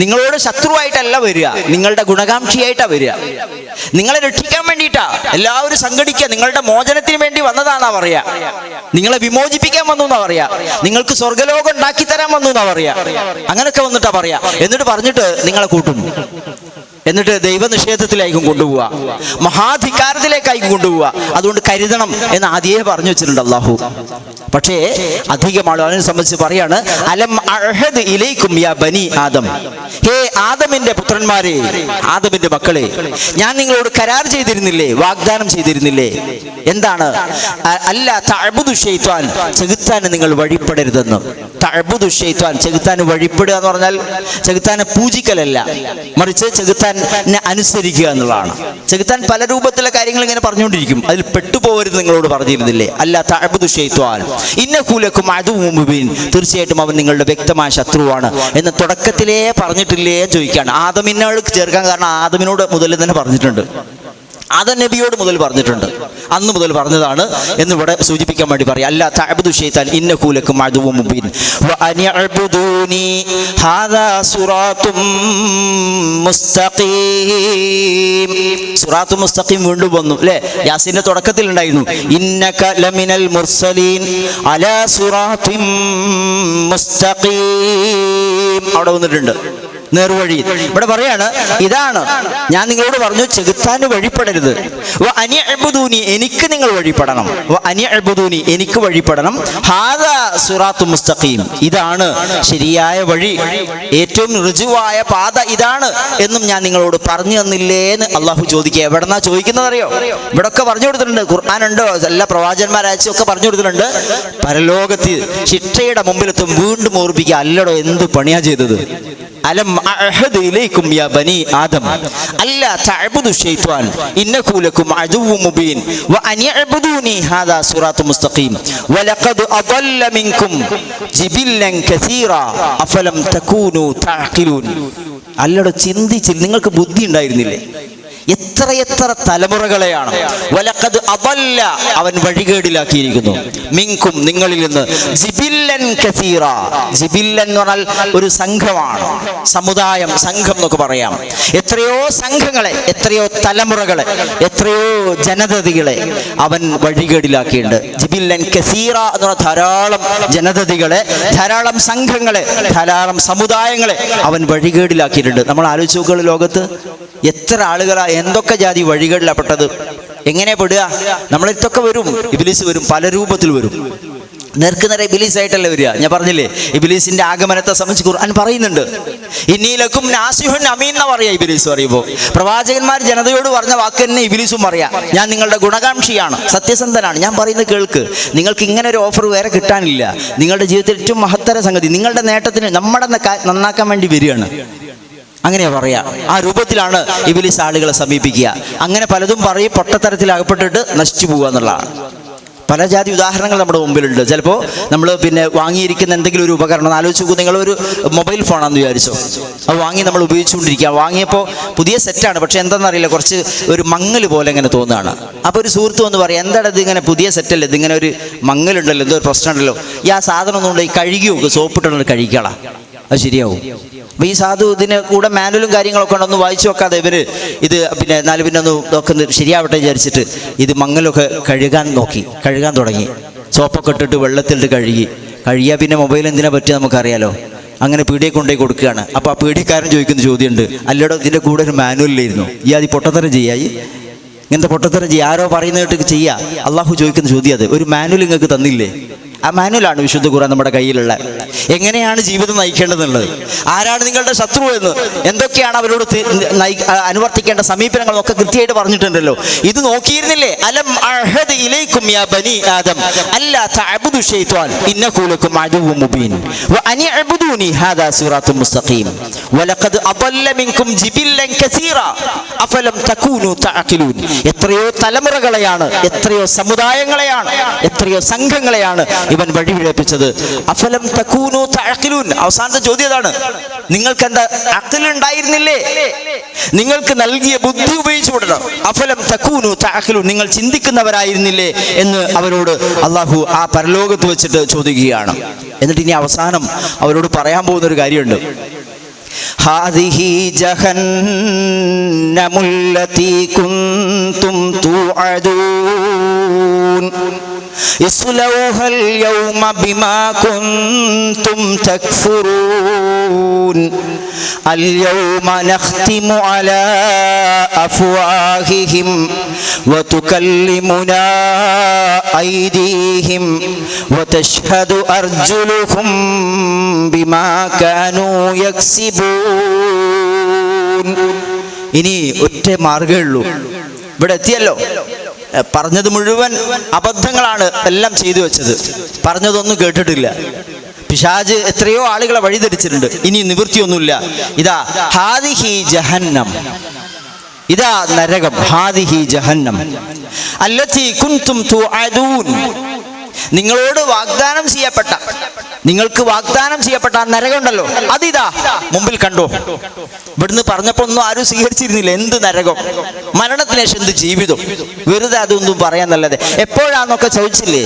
നിങ്ങളോട് ശത്രുവായിട്ടല്ല വരിക, നിങ്ങളുടെ ഗുണകാംക്ഷിയായിട്ടാ വരിക, നിങ്ങളെ രക്ഷിക്കാൻ വേണ്ടിയിട്ടാ. എല്ലാവരും സംഘടിക്കുക, നിങ്ങളുടെ മോചനത്തിന് വേണ്ടി വന്നതാണെന്നാ പറയാ, നിങ്ങളെ വിമോചിപ്പിക്കാൻ വന്നു എന്നാ പറയാ, നിങ്ങൾക്ക് സ്വർഗ്ഗലോകം ഉണ്ടാക്കി തരാൻ വന്നു എന്നാ പറയാ. അങ്ങനെയൊക്കെ വന്നിട്ടാ പറയാ. എന്നിട്ട് പറഞ്ഞിട്ട് നിങ്ങളെ കൂട്ടും, എന്നിട്ട് ദൈവനിഷേധത്തിലേക്കും കൊണ്ടുപോവുക, മഹാധികാരത്തിലേക്കായിരിക്കും കൊണ്ടുപോവുക. അതുകൊണ്ട് കരുതണം എന്ന് ആദ്യമേ പറഞ്ഞു വെച്ചിട്ടുണ്ട് അള്ളാഹു. പക്ഷേ അധികം ആളുകളെ സംബന്ധിച്ച് പറയാണ്, അലം അഅഹദ് ഇലൈക്കും യാ ബനി ആദം, ഹേ ആദമിന്റെ പുത്രന്മാരെ, ആദമിന്റെ മക്കളെ, ഞാൻ നിങ്ങളോട് കരാർ ചെയ്തിരുന്നില്ലേ, വാഗ്ദാനം ചെയ്തിരുന്നില്ലേ? എന്താണ്? അല്ലാ തഅബുദു ശൈത്വാൻ, ചെകുത്താന് നിങ്ങൾ വഴിപ്പെടരുതെന്ന്. തഅബുദു ശൈത്വാൻ, ചെകുത്താന് വഴിപ്പെടുക എന്ന് പറഞ്ഞാൽ ചെകുത്താനെ പൂജിക്കലല്ല, മറിച്ച് ചെകുത്താനെ അനുസരിക്കുക എന്നുള്ളതാണ്. ചെകുത്താൻ പല രൂപത്തിലെ കാര്യങ്ങൾ ഇങ്ങനെ പറഞ്ഞുകൊണ്ടിരിക്കും, അതിൽ പെട്ടുപോകരുത് നിങ്ങളോട് പറഞ്ഞിരുന്നില്ലേ? അല്ലാ തഅബുദു ശൈത്വാൻ ഇന്നഹു ലക്കും അദുവ്വുൻ മുബീൻ, തീർച്ചയായിട്ടും അവൻ നിങ്ങളുടെ വ്യക്തമായ ശത്രുവാണ് എന്ന് തുടക്കത്തിലേ പറഞ്ഞിട്ടില്ലേ ചോദിക്കുകയാണ്. ആദമിനോട് ചേർക്കാൻ കാരണം ആദമിനോട് മുതൽ തന്നെ പറഞ്ഞിട്ടുണ്ട്. അത് നബിയോട് മുതൽ പറഞ്ഞിട്ടുണ്ട്, അന്ന് മുതൽ പറഞ്ഞതാണ് എന്നിവിടെ സൂചിപ്പിക്കാൻ വേണ്ടി പറയാം. അല്ലാ തഅബ്ദു ശൈത്താൻ ഇന്നഹു ലക്കും അദുവ്വുൻ മുബീൻ വ അനിഅബ്ദൂനി ഹാദാ സിറാത്തും മുസ്തഖീം. സിറാത്തുൽ മുസ്തഖീം വീണ്ടും വന്നു അല്ലേ? യാസീന്റെ തുടക്കത്തിൽ ഉണ്ടായിരുന്നു ഇന്നക ലമിനൽ മുർസലീൻ അലാ സിറാത്തിൻ മുസ്തഖീം. അവിടെ വന്നിട്ടുണ്ട് നേർവഴി. ഇവിടെ പറയാണ് ഇതാണ് ഞാൻ നിങ്ങളോട് പറഞ്ഞു, ചെകുത്താന് വഴിപ്പെടരുത്. അനിഅബ്ദൂനി എനിക്ക് നിങ്ങൾ വഴിപ്പെടണം. അനിഅബ്ദൂനി എനിക്ക് വഴിപ്പെടണം. ഹാദാ സിറാത്തുൽ മുസ്തഖീം ഇതാണ് ശരിയായ വഴി, ഏറ്റവും ഋജുവായ പാത ഇതാണ് എന്നും ഞാൻ നിങ്ങളോട് പറഞ്ഞു തന്നില്ലേ എന്ന് അള്ളാഹു ചോദിക്കുക. എവിടെന്നാ ചോദിക്കുന്നത് അറിയോ? ഇവിടെ ഒക്കെ പറഞ്ഞു കൊടുത്തിട്ടുണ്ട്, ഖുർആനുണ്ടോ, എല്ലാ പ്രവാചകന്മാരയച്ചൊക്കെ പറഞ്ഞു കൊടുത്തിട്ടുണ്ട്. പരലോകത്ത് ശിക്ഷയുടെ മുമ്പിലെത്തും വീണ്ടും ഓർപ്പിക്കുക, അല്ലടോ എന്ത് പണിയാ ചെയ്തത്? അലം അഅഹദ് ഇലൈക്കും യാ ബനി ആദം അല്ലാ തഅബ്ദു ശൈത്വാൻ ഇന്നഹു ലക്കും അദുവ്വുൻ മുബീൻ വ അനിഅബ്ദൂനി ഹാദാ സിറാത്തുൽ മുസ്തഖീം വലഖദ് അദല്ല മിൻകും ജിബില്ലൻ കസീറാ അഫലം തകൂനു തഅഖിലൂൻ. അല്ലടോ ചിന്തിച്ചില്ല, നിങ്ങൾക്ക് ബുദ്ധി ഉണ്ടായിരുന്നില്ലേ? എത്രയെത്ര തലമുറകളെയാണ് വലഖദ് അദല്ല അവൻ വഴികേടിലാക്കിയിരിക്കുന്നു. മിൻകും നിങ്ങളിൽ നിന്ന് ജിബില്ലൻ കസീറ. ജിബില്ലൻ എന്ന് പറഞ്ഞാൽ ഒരു സംഘമാണ്, സമുദായം, സംഘം എന്നൊക്കെ പറയാം. എത്രയോ സംഘങ്ങളെ, എത്രയോ തലമുറകളെ, എത്രയോ ജനതതികളെ അവൻ വഴികേടിലാക്കിയിട്ടുണ്ട്. ജിബില്ലൻ കസീറ എന്ന് പറഞ്ഞാൽ ധാരാളം ജനതതികളെ, ധാരാളം സംഘങ്ങളെ, ധാരാളം സമുദായങ്ങളെ അവൻ വഴികേടിലാക്കിയിട്ടുണ്ട്. നമ്മൾ ആലോചിച്ച് നോക്കുക, ലോകത്ത് എത്ര ആളുകളാ എന്തൊക്കെ ജാതി വഴികളിലപ്പെട്ടത്. എങ്ങനെ പെടുക? നമ്മളെടുത്തൊക്കെ വരും, ഇബ്ലീസ് വരും, പല രൂപത്തിൽ വരും. നേർക്കുനേരെ ഇബ്ലീസായിട്ടല്ലേ വരിക? ഞാൻ പറഞ്ഞില്ലേ, ഇബ്ലീസിന്റെ ആഗമനത്തെ സംബന്ധിച്ച് ഖുർആൻ പറയുന്നുണ്ട്. ഇന്നീ ലക്കും നാസിഹുൻ അമീൻ എന്ന് പറയാ ഇബ്ലീസ് പറയുമ്പോൾ. പ്രവാചകന്മാർ ജനതയോട് പറഞ്ഞ വാക്ക് തന്നെ ഇബ്ലീസും പറയാം, ഞാൻ നിങ്ങളുടെ ഗുണകാംക്ഷിയാണ്, സത്യസന്ധനാണ്, ഞാൻ പറയുന്നത് കേൾക്ക്. നിങ്ങൾക്ക് ഇങ്ങനെ ഒരു ഓഫർ വേറെ കിട്ടാനില്ല. നിങ്ങളുടെ ജീവിതത്തിൽ ഏറ്റവും മഹത്തര സംഗതി, നിങ്ങളുടെ നേട്ടത്തിന്, നമ്മുടെ നന്നാക്കാൻ വേണ്ടി വരികയാണ്. അങ്ങനെയാ പറയാ. ആ രൂപത്തിലാണ് ഇബ്ലീസ് ആളുകളെ സമീപിക്കുക. അങ്ങനെ പലതും പറയും, പൊട്ടത്തരത്തിൽ അകപ്പെട്ടിട്ട് നശിച്ചു പോകുക എന്നുള്ളതാണ്. പല ജാതി ഉദാഹരണങ്ങൾ നമ്മുടെ മുമ്പിലുണ്ട്. ചിലപ്പോൾ നമ്മൾ വാങ്ങിയിരിക്കുന്ന എന്തെങ്കിലും ഒരു ഉപകരണം ആലോചിച്ച് നോക്കൂ. നിങ്ങളൊരു മൊബൈൽ ഫോണാണെന്ന് വിചാരിച്ചോ, അത് വാങ്ങി നമ്മൾ ഉപയോഗിച്ചുകൊണ്ടിരിക്കുക. വാങ്ങിയപ്പോൾ പുതിയ സെറ്റാണ്, പക്ഷേ എന്താണെന്നറിയില്ല, കുറച്ച് ഒരു മങ്ങൽ പോലെ ഇങ്ങനെ തോന്നുകയാണ്. അപ്പോൾ ഒരു സുഹൃത്ത് വന്ന് പറയാം, എന്താണ് ഇത് ഇങ്ങനെ പുതിയ സെറ്റല്ലേ, ഇതിങ്ങനെ ഒരു മങ്ങലുണ്ടല്ലോ, എന്തോ ഒരു പ്രശ്നമുണ്ടല്ലോ, ഈ ആ സാധനം ഒന്നും ഈ കഴുകി നോക്ക്, സോപ്പിട്ടുള്ള കഴുകിക്കളാ, അത് ശരിയാവും. അപ്പോൾ ഈ സാധു ഇതിന് കൂടെ മാനുവലും കാര്യങ്ങളൊക്കെ ഉണ്ടൊന്ന് വായിച്ചു നോക്കാതെ ഇവർ ഇത് പിന്നെ ഒന്ന് നോക്കുന്നത് ശരിയാവട്ടെ വിചാരിച്ചിട്ട് ഇത് മങ്ങലൊക്കെ കഴുകാൻ തുടങ്ങി. സോപ്പൊക്കെ ഇട്ടിട്ട് വെള്ളത്തിലിട്ട് കഴുകിയാൽ പിന്നെ മൊബൈൽ എന്തിനാ പറ്റുക നമുക്കറിയാലോ. അങ്ങനെ പീടിയെ കൊണ്ടുപോയി കൊടുക്കുകയാണ്. അപ്പോൾ ആ പീടിയക്കാരൻ ചോദിക്കുന്ന ചോദ്യമുണ്ട്, അല്ലടോ ഇതിൻ്റെ കൂടെ ഒരു മാനുവലില്ലായിരുന്നു, ഈ അത് പൊട്ടത്തരം ചെയ്യായി, ഇങ്ങനത്തെ പൊട്ടത്തരം ചെയ്യുക, ആരോ പറയുന്നതായിട്ട് ചെയ്യുക. അള്ളാഹു ചോദിക്കുന്ന ചോദ്യം അത്, ഒരു മാനുവൽ നിങ്ങൾക്ക് തന്നില്ലേ? ആ മാനുവലാണ് വിശുദ്ധ ഖുർആൻ നമ്മുടെ കയ്യിലുള്ള. എങ്ങനെയാണ് ജീവിതം നയിക്കേണ്ടതെന്നുള്ളത്, ആരാണ് നിങ്ങളുടെ ശത്രു എന്ന്, എന്തൊക്കെയാണ് അവരോട് അനുവർത്തിക്കേണ്ട സമീപനങ്ങൾ ഒക്കെ കൃത്യമായിട്ട് പറഞ്ഞിട്ടുണ്ടല്ലോ. ഇത് നോക്കിയിരുന്നില്ലേ? അലം അഅഹദ് ഇലൈക്കും യാ ബനി ആദം അല്ലാ തഅബ്ദു ശൈത്വാൻ ഇന്നഹു ലക്കും അദുവ്വുൻ മുബീൻ വ അനിഅബ്ദൂനി ഹാദാ സിറാത്തുൽ മുസ്തഖീം വലഖദ് അദല്ല മിൻകും ജിബില്ലൻ കസീറ അഫലം തകൂനു തഅഖിലൂൻ. എത്രയോ തലമുറകളെയാണ്, എത്രയോ സമുദായങ്ങളെയാണ്, എത്രയോ സംഘങ്ങളെയാണ് ഇവൻ വഴിപിഴപ്പിച്ചത്. അഫലം തകൂനു തഅഖിലൂൻ. അവസാനത്തെ ചോദ്യം അതാണ്, നിങ്ങൾക്ക് എന്താ അഖിൽ ഉണ്ടായിരുന്നില്ലേ? നിങ്ങൾക്ക് നൽകിയ ബുദ്ധി ഉപയോഗിച്ചു വിടണം. അഫലം തകൂനു തഅഖിലൂൻ, നിങ്ങൾ ചിന്തിക്കുന്നവരായിരുന്നില്ലേ എന്ന് അവരോട് അള്ളാഹു ആ പരലോകത്ത് വെച്ചിട്ട് ചോദിക്കുകയാണ്. എന്നിട്ട് ഇനി അവസാനം അവരോട് പറയാൻ പോകുന്ന ഒരു കാര്യമുണ്ട്. ഹാദിഹി ജഹന്നമുല്ലതി കുൻതും തുഅദൂൻ ഇസ്ലൗഹ اليوم بما كنتم تكفرون اليوم نختم على أفواههم وتكلمنا أيديهم وتشهد أرجلهم بما كانوا يكسبون. ഇനി ഒറ്റ മാർഗ്ഗമേ ഉള്ളൂ. ഇവിടെ എത്തിയല്ലോ. പറഞ്ഞത് മുഴുവൻ അബദ്ധങ്ങളാണ് എല്ലാം ചെയ്തു വെച്ചത്. പറഞ്ഞതൊന്നും കേട്ടിട്ടില്ല. പിശാച് എത്രയോ ആളുകളെ വഴിതെറ്റിച്ചിട്ടുണ്ട്. ഇനി നിവൃത്തിയൊന്നുമില്ല. ഇതാ ഹാദിഹി ജഹന്നം, ഇതാ നരകം. ഹാദിഹി ജഹന്നം അല്ലത്തി കുൻതും തുഅദൂൻ, നിങ്ങളോട് വാഗ്ദാനം ചെയ്യപ്പെട്ട, നിങ്ങൾക്ക് വാഗ്ദാനം ചെയ്യപ്പെട്ട ആ നരകമുണ്ടല്ലോ, അതിതാ മുമ്പിൽ കണ്ടോ. ഇവിടുന്ന് പറഞ്ഞപ്പോ ഒന്നും ആരും സ്വീകരിച്ചിരുന്നില്ല. എന്ത് നരകം, മരണത്തിന് ശേഷം എന്ത് ജീവിതം, വെറുതെ അതൊന്നും പറയാൻ നല്ലത്. എപ്പോഴാന്നൊക്കെ ചോദിച്ചില്ലേ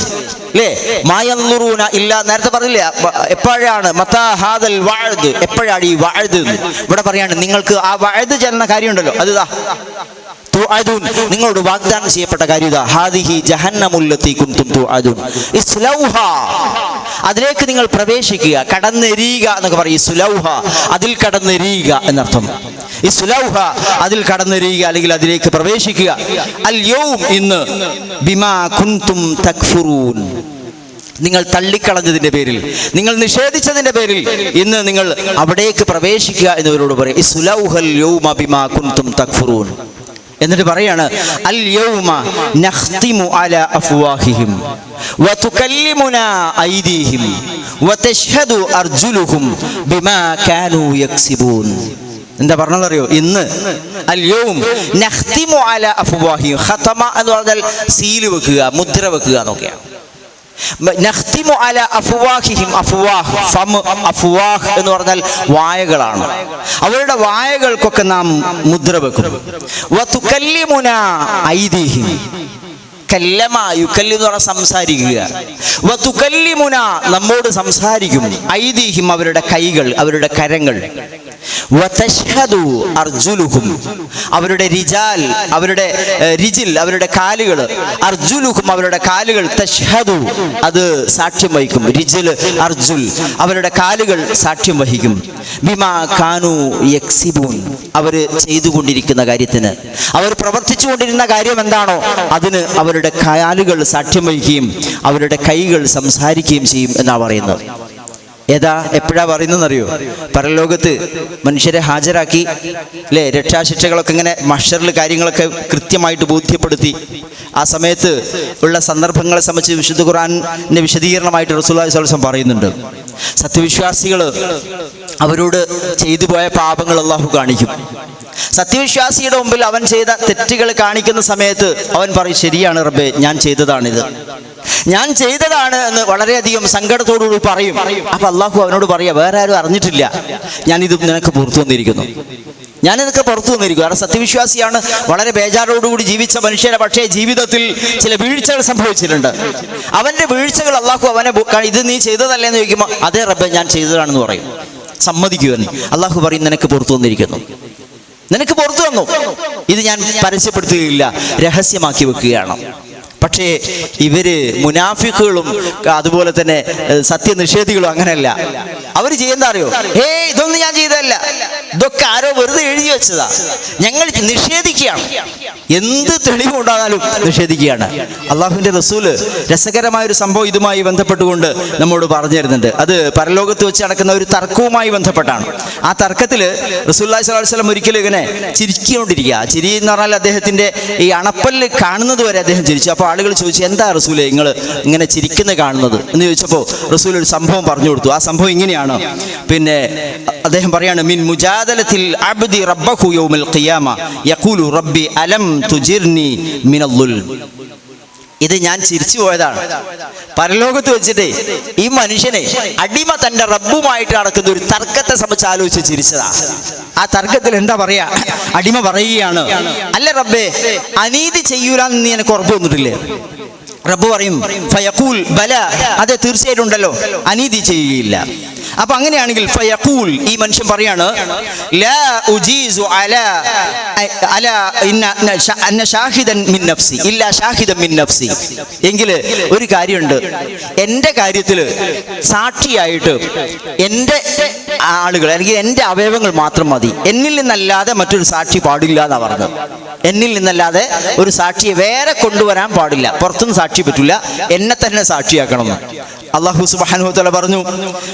അല്ലേ? മായന്നുറൂന ഇല്ല, നേരത്തെ പറഞ്ഞില്ലേ എപ്പോഴാണ് മതാ ഹാദൽ വഅദ്, എപ്പോഴാണ് ഈ വഅദ്. ഇവിടെ പറയാണ് നിങ്ങൾക്ക് ആ വഅദ് ചെല്ലുന്ന കാര്യമുണ്ടല്ലോ, അതിതാ തുഅദൂൻ, നിങ്ങളോട് വാഗ്ദാനം ചെയ്യപ്പെട്ട കാര്യം ഇതാ. ഹാദിഹി ജഹന്നമുല്ലത്തി കുൻതും തുഅദൂൻ ഇസ്ലൗഹാ, അതിലേക്ക് നിങ്ങൾ പ്രവേശിക്കുക, കടന്നെരിയുക എന്നൊക്കെ പറയും. ഇസ്ലൗഹ, അതിൽ കടന്നെരിയുക എന്നർത്ഥം. ഇസ്ലൗഹ, അതിൽ കടന്നെരിയുക അല്ലെങ്കിൽ അതിലേക്ക് പ്രവേശിക്കുക. അൽ യൗം, ഇന്ന്, ബിമാ കുൻതും തക്ഫുറൂൻ, നിങ്ങൾ തള്ളിക്കളഞ്ഞതിന്റെ പേരിൽ, നിങ്ങൾ നിഷേധിച്ചതിന്റെ പേരിൽ ഇന്ന് നിങ്ങൾ അവിടേക്ക് പ്രവേശിക്കുക എന്നവരോട് പറയും. ഇസ്ലൗഹൽ യൗമ ബിമാ കുൻതും തക്ഫുറൂൻ. എന്നിട്ട് പറയാണ് അൽ യൗമ നഖ്തിമു അലാ അഫ്വാഹിഹിം വതുകല്ലിമുനാ ഐദീഹിം വതശ്ഹദു അർജുലുഹും ബിമാ കാനൂ യക്സിബൂൻ. എന്താ പറഞ്ഞറിയോ? ഇന്ന് അൽ യൗം നഖ്തിമു അലാ അഫ്വാഹിഹിം, ഖതമ എന്ന് പറഞ്ഞാൽ സീൽ വെക്കുക, മുദ്ര വെക്കുക എന്നൊക്കെയാണ്. നഖ്തിമു അലാ അഫ്വാഹിഹിം, അഫ്വാഹ് ഫം, അഫ്വാഹ് എന്ന് പറഞ്ഞാൽ വായകളാണ്. അവരുടെ വായകൾക്കൊക്കെ നാം മുദ്ര വെക്കും. വതുകല്ലിമുനാ ഐദീഹിം, കല്ലമ യുകല്ലി എന്ന് പറഞ്ഞാൽ സംസാരിക്കുക. വതുകല്ലിമുന, നമ്മോട് സംസാരിക്കും. ഐദീഹിം, അവരുടെ കൈകൾ, അവരുടെ കരങ്ങൾ. വതശ്ഹദു അർജുലുഹും, അവരുടെ റിജാൽ, അവരുടെ റിജിൽ, അവരുടെ കാലുകൾ. അർജുലുഹും, അവരുടെ കാലുകൾ. തശ്ഹദു, അത് സാക്ഷ്യം വഹിക്കും. റിജിൽ, അർജുൽ, അവരുടെ കാലുകൾ സാക്ഷ്യം വഹിക്കും. ബിമാ കാനൂ യക്സിബൂൻ, അവർ ചെയ്തുകൊണ്ടിരിക്കുന്ന കാര്യത്തിന്, അവർ പ്രവർത്തിച്ചുകൊണ്ടിരുന്ന കാര്യം എന്താണോ അതിന് അവരുടെ കാലുകൾ സാക്ഷ്യം വഹിക്കുകയും അവരുടെ കൈകൾ സംസാരിക്കുകയും ചെയ്യും എന്നാണ് പറയുന്നത്. ഏതാ എപ്പോഴാ പറയുന്നതെന്നറിയോ? പരലോകത്ത് മനുഷ്യരെ ഹാജരാക്കി അല്ലേ, രക്ഷാശിക്ഷകളൊക്കെ ഇങ്ങനെ മഹ്ശറിൽ കാര്യങ്ങളൊക്കെ കൃത്യമായിട്ട് ബോധ്യപ്പെടുത്തി ആ സമയത്ത് ഉള്ള സന്ദർഭങ്ങളെ സംബന്ധിച്ച് വിശുദ്ധ ഖുർആനിന്റെ വിശദീകരണമായിട്ട് റസൂലുള്ളാഹി സ്വല്ലല്ലാഹു അലൈഹി വസല്ലം പറയുന്നുണ്ട്. സത്യവിശ്വാസികൾ അവരോട് ചെയ്തു പോയ പാപങ്ങൾ അള്ളാഹു കാണിക്കും. സത്യവിശ്വാസിയുടെ മുമ്പിൽ അവൻ ചെയ്ത തെറ്റുകൾ കാണിക്കുന്ന സമയത്ത് അവൻ പറയും, ശരിയാണ് റബ്ബേ, ഞാൻ ചെയ്തതാണിത്, ഞാൻ ചെയ്തതാണ് എന്ന് വളരെയധികം സങ്കടത്തോടുകൂടി പറയും. അപ്പൊ അള്ളാഹു അവനോട് പറയാ, വേറെ ആരും അറിഞ്ഞിട്ടില്ല, ഞാനിത് നിനക്ക് പുറത്തു വന്നിരിക്കുന്നു, ഞാൻ നിനക്ക് പുറത്തു വന്നിരിക്കും. കാരണം സത്യവിശ്വാസിയാണ്, വളരെ ബേജാറോടുകൂടി ജീവിച്ച മനുഷ്യരെ, പക്ഷേ ജീവിതത്തിൽ ചില വീഴ്ചകൾ സംഭവിച്ചിട്ടുണ്ട്. അവന്റെ വീഴ്ചകൾ അള്ളാഹു അവനെ ഇത് നീ ചെയ്തതല്ലേ എന്ന് ചോദിക്കുമ്പോൾ അതേ റബ്ബേ ഞാൻ ചെയ്തതാണെന്ന് പറയും, സമ്മതിക്കുവൻ. അള്ളാഹു പറയും, നിനക്ക് പുറത്തു വന്നിരിക്കുന്നു, നിനക്ക് പുറത്തു വന്നു, ഇത് ഞാൻ പരസ്യപ്പെടുത്തുകയില്ല, രഹസ്യമാക്കി വെക്കുകയാണ്. പക്ഷേ ഇവര് മുനാഫിക്കുകളും അതുപോലെ തന്നെ സത്യനിഷേധികളും അങ്ങനെയല്ല. അവർ ചെയ്യുന്ന അറിയോ? ഇതൊന്നും ഞാൻ ചെയ്തതല്ല, ഇതൊക്കെ ആരോ വെറുതെ എഴുതി വെച്ചതാ, ഞങ്ങൾ നിഷേധിക്കുകയാണ്. എന്ത് തെളിവുണ്ടാകാനും നിഷേധിക്കുകയാണ്. അള്ളാഹുവിന്റെ റസൂല് രസകരമായ ഒരു സംഭവം ഇതുമായി ബന്ധപ്പെട്ടുകൊണ്ട് നമ്മോട് പറഞ്ഞു തരുന്നുണ്ട്. അത് പരലോകത്ത് വെച്ച് നടക്കുന്ന ഒരു തർക്കവുമായി ബന്ധപ്പെട്ടാണ്. ആ തർക്കത്തിൽ റസൂലുള്ളാഹി സ്വല്ലല്ലാഹു അലൈഹി വസല്ലം ഒരിക്കലും ഇങ്ങനെ ചിരിക്കൊണ്ടിരിക്കുക. ചിരി എന്ന് പറഞ്ഞാൽ അദ്ദേഹത്തിന്റെ ഈ അണപ്പല്ല് കാണുന്നത് വരെ അദ്ദേഹം ചിരിച്ചു. അപ്പോൾ ആളുകൾ ചോദിച്ചു, എന്താ റസൂലെ നിങ്ങൾ ഇങ്ങനെ ചിരിക്കുന്നത് കാണുന്നത് എന്ന് ചോദിച്ചപ്പോൾ റസൂൽ ഒരു സംഭവം പറഞ്ഞു കൊടുത്തു. ആ സംഭവം ഇങ്ങനെയാണ്. പിന്നെ അദ്ദേഹം പറയാണ്, മിൻ മുജാദലത്തിൽ അബ്ദി റബ്ബഹു യൗമൽ ഖിയാമ യഖൂലു റബ്ബി അലം തുജിർനി മിനൽ ദുൽം. ഇത് ഞാൻ ചിരിച്ചു പോയതാണ്. പരലോകത്ത് വെച്ചിട്ട് ഈ മനുഷ്യനെ അടിമ തന്റെ റബ്ബുമായിട്ട് നടക്കുന്ന ഒരു തർക്കത്തെ സംബന്ധിച്ച് ആലോചിച്ച് ചിരിച്ചതാ. ആ തർക്കത്തിൽ എന്താ പറയാ? അടിമ പറയുകയാണ്, അല്ല റബ്ബേ, അനീതി ചെയ്യൂലെന്ന് നീ എനിക്ക് ഉറപ്പ് വന്നിട്ടില്ലേ? റബ്ബ് പറയും, ഫയഖൂൽ ബല, അതെ തീർച്ചയായിട്ടും ഉണ്ടല്ലോ, അനീതി ചെയ്യുകയില്ല. അപ്പൊ അങ്ങനെയാണെങ്കിൽ ഫയഖൂൽ, ഈ മനുഷ്യൻ പറയാണ്, ലാ ഉജീസു അലാ അലാ ഇന്ന ഷാഹിദൻ മിൻ നഫ്സി ഇല്ലാ ഷാഹിദൻ മിൻ നഫ്സി. എങ്കിൽ ഒരു കാര്യമുണ്ട്, എൻ്റെ കാര്യത്തിൽ സാക്ഷിയായിട്ട് എൻ്റെ ആളുകൾ അല്ലെങ്കിൽ എൻ്റെ അവയവങ്ങൾ മാത്രം മതി, എന്നിൽ നിന്നല്ലാതെ മറ്റൊരു സാക്ഷി പാടില്ല എന്നാ പറഞ്ഞത്. എന്നിൽ നിന്നല്ലാതെ ഒരു സാക്ഷിയെ വേറെ കൊണ്ടുവരാൻ പാടില്ല, പുറത്തുനിന്ന് സാക്ഷി പറ്റില്ല, എന്നെ തന്നെ സാക്ഷിയാക്കണം. അല്ലാഹു സുബ്ഹാനഹു വ തആല പറഞ്ഞു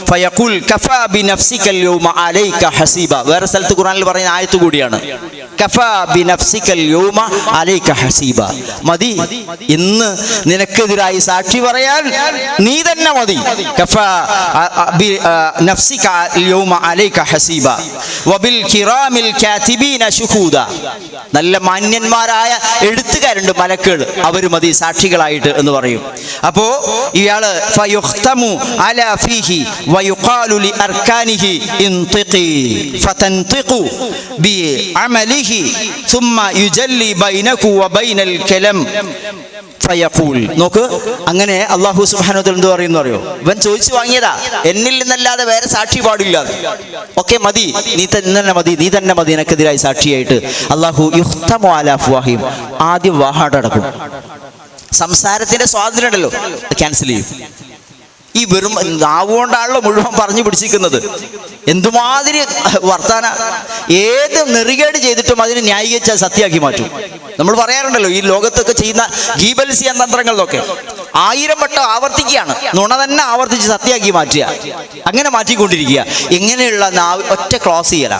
ഫയഖുൽ കഫാ ബിനഫ്സികൽ യൗമ അലൈക ഹസീബ. വേറെ സ്ഥലത്ത് ഖുർആനിൽ പറയുന്ന ആയത്ത് കൂടിയാണ്. കഫാ ബിനഫ്സികൽ യൗമ അലൈക ഹസീബ. മതി, ഇന്ന് നിനക്കെതിരായി സാക്ഷി പറയാൻ നീ തന്നെ മതി. കഫാ ബിനഫ്സിക യൗമ അലൈക ഹസീബ വബിൽ കിറാമിൽ കാതിബീന ശുഹൂദ. നല്ല മാന്യന്മാരായ എഴുത്തുകാരുണ്ട്, മലക്കുകൾ, അവർ മതി സാക്ഷികളായിട്ട് എന്ന് പറയും. അപ്പോ ഇയാള് ഫയുഖ്തമു അലാ ഫീഹി വയുഖാലു ലിഅർകാനിഹി ഇൻതിഖി ഫതൻതിഖു ബിഅമലിഹി സുമ്മ യുജല്ലി ബൈനകു വബൈനൽ കലം ഫയഖൂൽ. നോക്ക്, അങ്ങനെ അല്ലാഹു സുബ്ഹാനഹു വ തആല എന്ത് പറയുന്നു അറിയോ? ഇവൻ ചോദിച്ചു വാങ്ങിയതാ, എന്നിൽ നിന്നല്ലാതെ വേറെ സാക്ഷി പാടില്ല. ഓക്കെ, മതി, നീ തന്നെ മതി, നീ തന്നെ മതി എനിക്കെതിരായി സാക്ഷിയായിട്ട്. അല്ലാഹു യുഖ്തമു അലാ അഫ്വാഹിം. ആദ്യം വാഹാടടക്കും. സംസാരത്തിന്റെ സ്വാതന്ത്ര്യം ഉണ്ടല്ലോ, ക്യാൻസൽ ചെയ്യും. ഈ വെറും നാവുകൊണ്ടാണല്ലോ മുഴുവൻ പറഞ്ഞു പിടിച്ചിരിക്കുന്നത്. എന്തുമാതിരി വർത്താന, ഏത് നെറികേട് ചെയ്തിട്ടും അതിനെ ന്യായീകരിച്ച് സത്യമാക്കി മാറ്റും. നമ്മൾ പറയാറുണ്ടല്ലോ, ഈ ലോകത്തൊക്കെ ചെയ്യുന്ന ഗീബൽസിയൻ തന്ത്രങ്ങളിലൊക്കെ 1000 വട്ടം ആവർത്തിക്കുകയാണ്, നുണ തന്നെ ആവർത്തിച്ച് സത്യമാക്കി മാറ്റുക. അങ്ങനെ മാറ്റിക്കൊണ്ടിരിക്കുക. എങ്ങനെയുള്ള ഒറ്റ ക്ലോസ് ചെയ്യല.